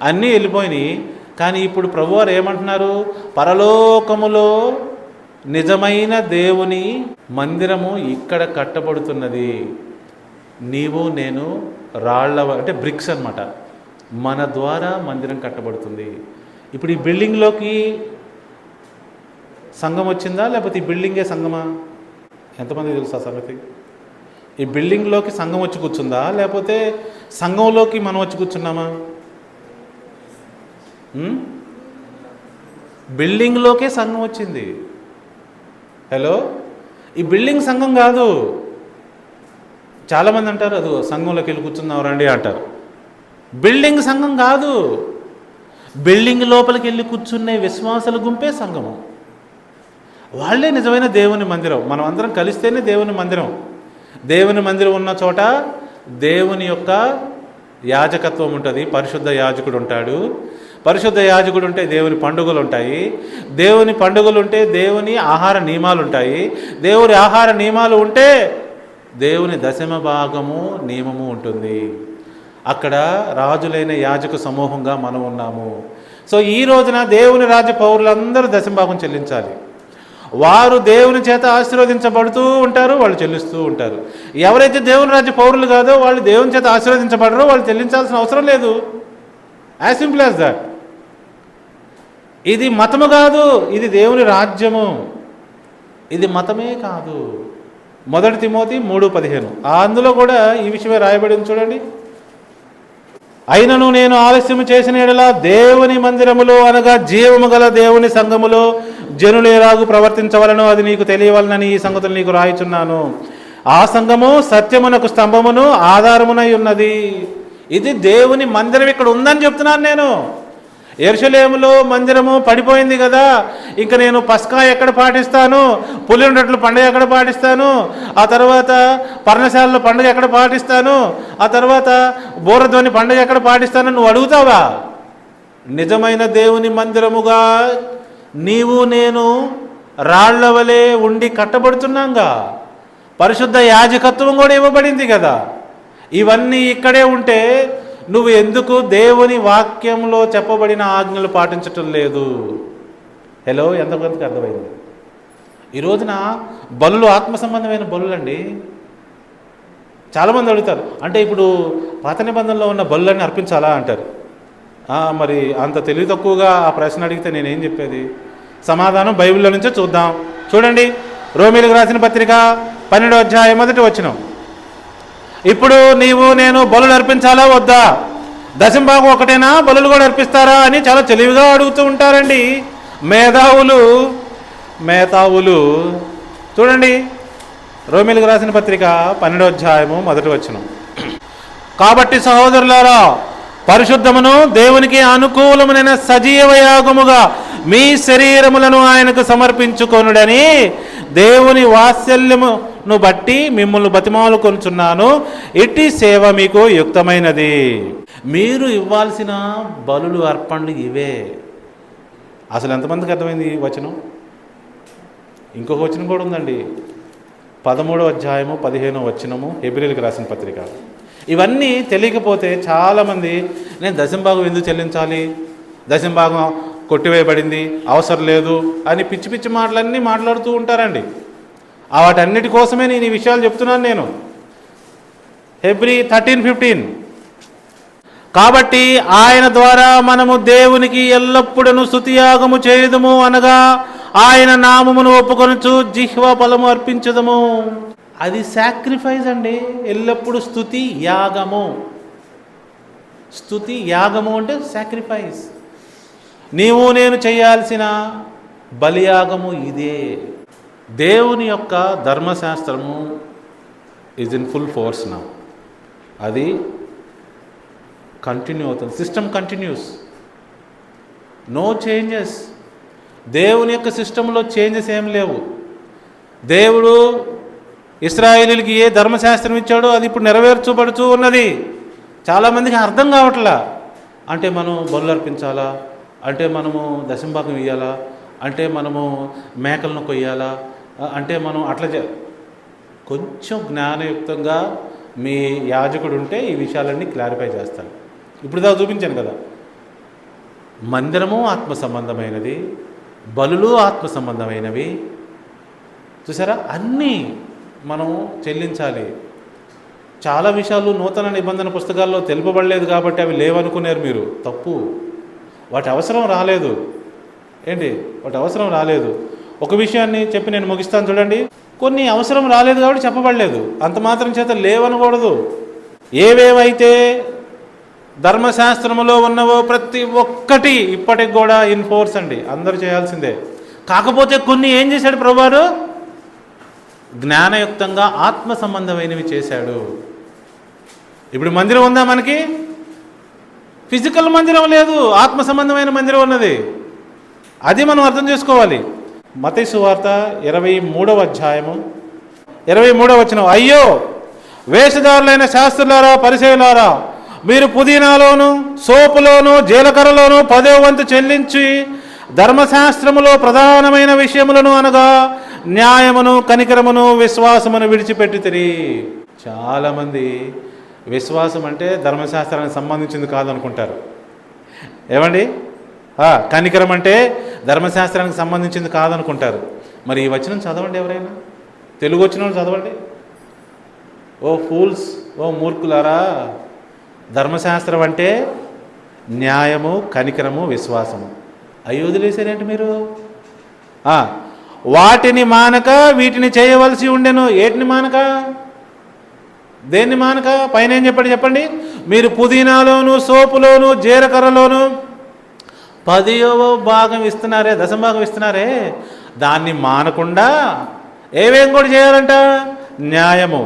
Speaker 2: అన్నీ వెళ్ళిపోయినాయి. కానీ ఇప్పుడు ప్రభువారు ఏమంటున్నారు? పరలోకములో నిజమైన దేవుని మందిరము ఇక్కడ కట్టబడుతున్నది. నీవు నేను రాళ్ళ అంటే బ్రిక్స్ అన్నమాట, మన ద్వారా మందిరం కట్టబడుతుంది. ఇప్పుడు ఈ బిల్డింగ్లోకి సంఘం వచ్చిందా, లేకపోతే ఈ బిల్డింగే సంఘమా? ఎంతమంది తెలుసా సంగతి? ఈ బిల్డింగ్లోకి సంఘం వచ్చి కూర్చుందా, లేకపోతే సంఘంలోకి మనం వచ్చి కూర్చున్నామా? బిల్డింగ్లోకే సంఘం వచ్చింది. హలో, ఈ బిల్డింగ్ సంఘం కాదు. చాలామంది అంటారు అది సంఘంలోకి వెళ్ళి కూర్చుందాం రండి అంటారు. బిల్డింగ్ సంఘం కాదు. బిల్డింగ్ లోపలికి వెళ్ళి కూర్చునే విశ్వాసాల గుంపే సంఘము. వాళ్ళే నిజమైన దేవుని మందిరం. మనం అందరం కలిస్తేనే దేవుని మందిరం. దేవుని మందిరం ఉన్న చోట దేవుని యొక్క యాజకత్వం ఉంటుంది. పరిశుద్ధ యాజకుడు ఉంటాడు. పరిశుద్ధ యాజకుడు ఉంటే దేవుని పండుగలు ఉంటాయి. దేవుని పండుగలు ఉంటే దేవుని ఆహార నియమాలు ఉంటాయి. దేవుని ఆహార నియమాలు ఉంటే దేవుని దశమ భాగము నియమము ఉంటుంది. అక్కడ రాజులైన యాజక సమూహంగా మనం ఉన్నాము. సో ఈ రోజున దేవుని రాజ్య పౌరులందరూ దశమ భాగం చెల్లించాలి. వారు దేవుని చేత ఆశీర్వదించబడుతూ ఉంటారు, వాళ్ళు చెల్లిస్తూ ఉంటారు. ఎవరైతే దేవుని రాజ్య పౌరులు కాదో వాళ్ళు దేవుని చేత ఆశీర్వదించబడరో వాళ్ళు చెల్లించాల్సిన అవసరం లేదు. As simple as that. ఇది మతము కాదు, ఇది దేవుని రాజ్యము. ఇది మతమే కాదు. 1 తిమోతి 3:15 అందులో కూడా ఈ విషయమే రాయబడింది చూడండి. అయినను నేను ఆలస్యము చేసిన యెడల దేవుని మందిరములో అనగా జీవము గల దేవుని సంఘములో జనులు ఎలాగూ ప్రవర్తించవలనో అది నీకు తెలియవలనని ఈ సంగతులు నీకు రాయిచున్నాను. ఆ సంఘము సత్యమునకు స్తంభమును ఆధారమునై ఉన్నది. ఇది దేవుని మందిరం ఇక్కడ ఉందని చెప్తున్నాను నేను. యెరూషలేములో మందిరము పడిపోయింది కదా, ఇంకా నేను పస్కా ఎక్కడ పాటిస్తాను, పులిరొట్టెల పండుగ ఎక్కడ పాటిస్తాను, ఆ తర్వాత పర్ణశాలలో పండుగ ఎక్కడ పాటిస్తాను, ఆ తర్వాత బూరధ్వని పండుగ ఎక్కడ పాటిస్తాను నువ్వు అడుగుతావా? నిజమైన దేవుని మందిరముగా నీవు నేను రాళ్ల వలె ఉండి కట్టబడుతున్నాంగా. పరిశుద్ధ యాజకత్వం కూడా ఇవ్వబడింది కదా. ఇవన్నీ ఇక్కడే ఉంటే నువ్వు ఎందుకు దేవుని వాక్యంలో చెప్పబడిన ఆజ్ఞలు పాటించటం లేదు? హలో, ఎంతమందికి అర్థమైంది? ఈ రోజున బలులు ఆత్మ సంబంధమైన బలులండి. చాలామంది అడుగుతారు, అంటే ఇప్పుడు పాత నిబంధనలో ఉన్న బలులన్నీ అర్పించాలా అంటారు. మరి అంత తెలివి తక్కువగా ఆ ప్రశ్న అడిగితే నేనేం చెప్పేది? సమాధానం బైబిల్లో నుంచే చూద్దాం. చూడండి, రోమీలకు రాసిన పత్రిక 12వ అధ్యాయం 1వ వచనం. ఇప్పుడు నీవు నేను బలులు అర్పించాలా వద్దా? దశంభాగం ఒకటేనా, బలులు కూడా అర్పిస్తారా అని చాలా తెలివిగా అడుగుతూ ఉంటారండి మేధావులు. చూడండి, రోమీలకు రాసిన పత్రిక 12వ అధ్యాయము 1వ వచనం. కాబట్టి సహోదరులారా, పరిశుద్ధమును దేవునికి అనుకూలమైన సజీవ యాగముగా మీ శరీరములను ఆయనకు సమర్పించుకొనుడని దేవుని వాత్సల్యమును బట్టి మిమ్మల్ని బతిమాలుకొనుచున్నాను. ఇట్టి సేవ మీకు యుక్తమైనది. మీరు ఇవ్వాల్సిన బలులు అర్పణలు ఇవే. అసలు ఎంతమందికి అర్థమైంది ఈ వచనం? ఇంకొక వచనం కూడా ఉందండి, 13వ అధ్యాయము 15వ వచనము, హెబ్రీయులకు రాసిన పత్రిక. ఇవన్నీ తెలియకపోతే చాలామంది నేను దశంభాగం ఎందుకు చెల్లించాలి, దశంభాగం కొట్టివేయబడింది, అవసరం లేదు అని పిచ్చి పిచ్చి మాటలన్నీ మాట్లాడుతూ ఉంటారండి. వాటన్నిటి కోసమే నేను ఈ విషయాలు చెప్తున్నాను నేను. హెబ్రీ 13:15 కాబట్టి ఆయన ద్వారా మనము దేవునికి ఎల్లప్పుడూ స్తుతియాగము చేయుదుము, అనగా ఆయన నామమును ఒప్పుకొనుచు జిహ్వ ఫలము అర్పించదము. అది సాక్రిఫైస్ అండి. ఎల్లప్పుడూ స్తుతి యాగము. స్తుతి యాగము అంటే సాక్రిఫైస్. నీవు నేను చేయాల్సిన బలియాగము ఇదే. దేవుని యొక్క ధర్మశాస్త్రము ఈజ్ ఇన్ ఫుల్ ఫోర్స్ నా. అది కంటిన్యూ అవుతుంది. System continues, no changes. దేవుని యొక్క సిస్టంలో చేంజెస్ ఏం లేవు. దేవుడు ఇశ్రాయేలీయులకి ఏ ధర్మశాస్త్రం ఇచ్చాడో అది ఇప్పుడు నెరవేర్చబడుతూ ఉన్నది. చాలామందికి అర్థం కావట్లా. అంటే మనం బలులు అర్పించాలా, అంటే మనము దశంభాగం ఇవ్వాలా, అంటే మనము మేకలను కొయ్యాలా, అంటే మనం అట్లా కొంచెం జ్ఞానయుక్తంగా మీ యాజకుడు ఉంటే ఈ విషయాలన్నీ క్లారిఫై చేస్తాడు. ఇప్పుడు దాకా చూపించాను కదా, మందిరము ఆత్మ సంబంధమైనది, బలులు ఆత్మ సంబంధమైనవి. చూసారా, అన్నీ మనం చెల్లించాలి. చాలా విషయాలు నూతన నిబంధన పుస్తకాల్లో తెలుపబడలేదు కాబట్టి అవి లేవనుకున్నారు మీరు. తప్పు. వాటి అవసరం రాలేదు. ఏంటి, వాటి అవసరం రాలేదు. ఒక విషయాన్ని చెప్పి నేను ముగిస్తాను చూడండి. కొన్ని అవసరం రాలేదు కాబట్టి చెప్పబడలేదు, అంత మాత్రం చేత లేవనకూడదు. ఏవేవైతే ధర్మశాస్త్రములో ఉన్నవో ప్రతి ఒక్కటి ఇప్పటికి కూడా ఇన్ఫోర్స్ అండి, అందరూ చేయాల్సిందే. కాకపోతే కొన్ని ఏం చేశాడు ప్రభువారు? జ్ఞానయుక్తంగా ఆత్మ సంబంధమైనవి చేశాడు. ఇప్పుడు మందిరం ఉందా మనకి? ఫిజికల్ మందిరం లేదు, ఆత్మ సంబంధమైన మందిరం ఉన్నది. అది మనం అర్థం చేసుకోవాలి. మత్తయి సువార్త 23వ అధ్యాయము 23వ వచనం, అయ్యో వేషధారులైన శాస్త్రులారా, పరిసయ్యులారా, మీరు పుదీనాలోను సోపులోను జీలకర్రలోను 10వ వంతు చెల్లించి ధర్మశాస్త్రములో ప్రధానమైన విషయములను అనగా న్యాయమును కనికరమును విశ్వాసమును విడిచిపెట్టితిరి. చాలామంది విశ్వాసం అంటే ధర్మశాస్త్రానికి సంబంధించింది కాదనుకుంటారు. ఏమండి, కనికరం అంటే ధర్మశాస్త్రానికి సంబంధించింది కాదనుకుంటారు. మరి ఈ వచనం చదవండి, ఎవరైనా తెలుగు వచ్చిన వాళ్ళు చదవండి. ఓ ఫూల్స్, ఓ మూర్ఖులారా, ధర్మశాస్త్రం అంటే న్యాయము కనికరము విశ్వాసము. అవి వదిలేసారేంటి మీరు? వాటిని మానక వీటిని చేయవలసి ఉండెను. ఏటిని మానక? దేన్ని మానక? పైన ఏం చెప్పండి. మీరు పుదీనాలోను సోపులోను జీలకర్రలోను 10వ భాగం ఇస్తున్నారే, దశభాగం ఇస్తున్నారే, దాన్ని మానకుండా ఏవేం కూడా చేయాలంట? న్యాయము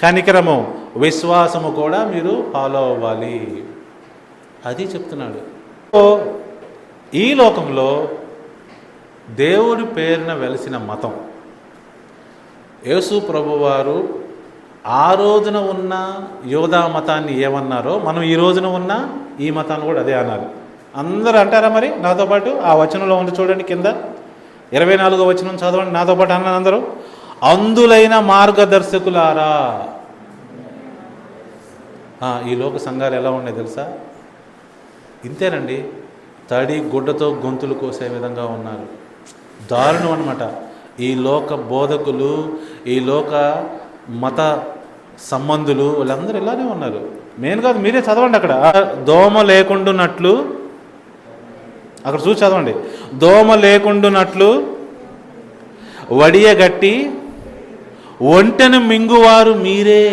Speaker 2: కనికరము విశ్వాసము కూడా మీరు ఫాలో అవ్వాలి. అది చెప్తున్నాడు. ఈ లోకంలో దేవుడి పేరున వెలిసిన మతం, యేసు ప్రభువారు ఆ రోజున ఉన్న యోధా మతాన్ని ఏమన్నారో మనం ఈ రోజున ఉన్న ఈ మతాన్ని కూడా అదే అనాలి. అందరూ అంటారా? మరి నాతో పాటు ఆ వచనంలో ఉంది చూడండి, కింద 24వ వచనం చదవండి నాతో పాటు అన్నారు అందరూ. అందులైన మార్గదర్శకులారా. ఈ లోక సంఘాలు ఎలా ఉన్నాయి తెలుసా? ఇంతేనండి, తడి గుడ్డతో గొంతులు కోసే విధంగా ఉన్నారు. దారుణం అన్నమాట. ఈ లోక బోధకులు, ఈ లోక మత సంబంధులు, వాళ్ళందరూ ఇలానే ఉన్నారు. మెయిన్ కాదు, మీరే చదవండి. అక్కడ దోమ లేకుండానట్లు, అక్కడ చూసి చదవండి. దోమ లేకుండానట్లు వడియగట్టి ఒంటెను మింగువారు మీరే.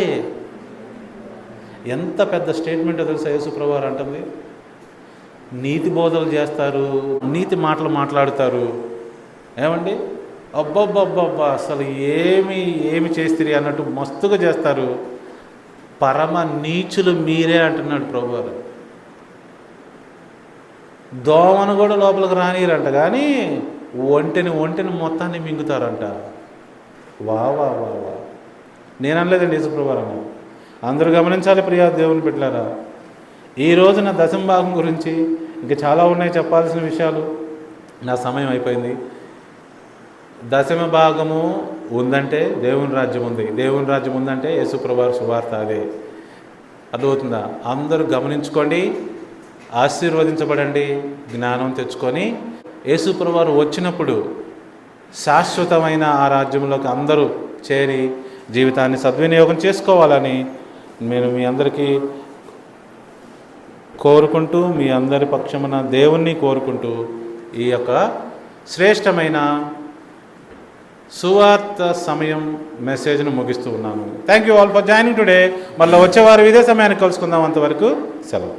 Speaker 2: ఎంత పెద్ద స్టేట్మెంటో తెలుసా యేసుప్రభువు వారు అంటుంది. నీతి బోధలు చేస్తారు, నీతి మాటలు మాట్లాడుతారు. ఏమండి, అబ్బబ్బబ్బబ్బా, అసలు ఏమి చేస్తారు అన్నట్టు మస్తుగా చేస్తారు. పరమ నీచులు మీరే అంటున్నాడు ప్రభువారు. దోమను కూడా లోపలికి రానిరంట, కానీ ఒంటెని మొత్తాన్ని మింగుతారంట. వా వా వా వా నేను అనలేదండి, యేసుప్రభువారు అన్నారు. అందరూ గమనించాలి ప్రియా దేవుని బిడ్డలారా. ఈ రోజున దశంభాగం గురించి ఇంకా చాలా ఉన్నాయి చెప్పాల్సిన విషయాలు. నా సమయం అయిపోయింది. దశమ భాగము ఉందంటే దేవుని రాజ్యం ఉంది, దేవుని రాజ్యం ఉందంటే యేసుప్రభువారి సువార్త అదే. అర్థమవుతుందా? అందరూ గమనించుకోండి, ఆశీర్వదించబడండి, జ్ఞానం తెచ్చుకొని యేసుప్రభువారు వచ్చినప్పుడు శాశ్వతమైన ఆ రాజ్యంలోకి అందరూ చేరి జీవితాన్ని సద్వినియోగం చేసుకోవాలని నేను మీ అందరికీ కోరుకుంటూ, మీ అందరి పక్షమున దేవుణ్ణి కోరుకుంటూ ఈ యొక్క శ్రేష్టమైన సువార్త సమయం మెసేజ్ను ముగిస్తూ ఉన్నాను. Thank you all for joining today. మళ్ళీ వచ్చేవారు ఇదే సమయానికి కలుసుకుందాం. అంతవరకు సెలవు.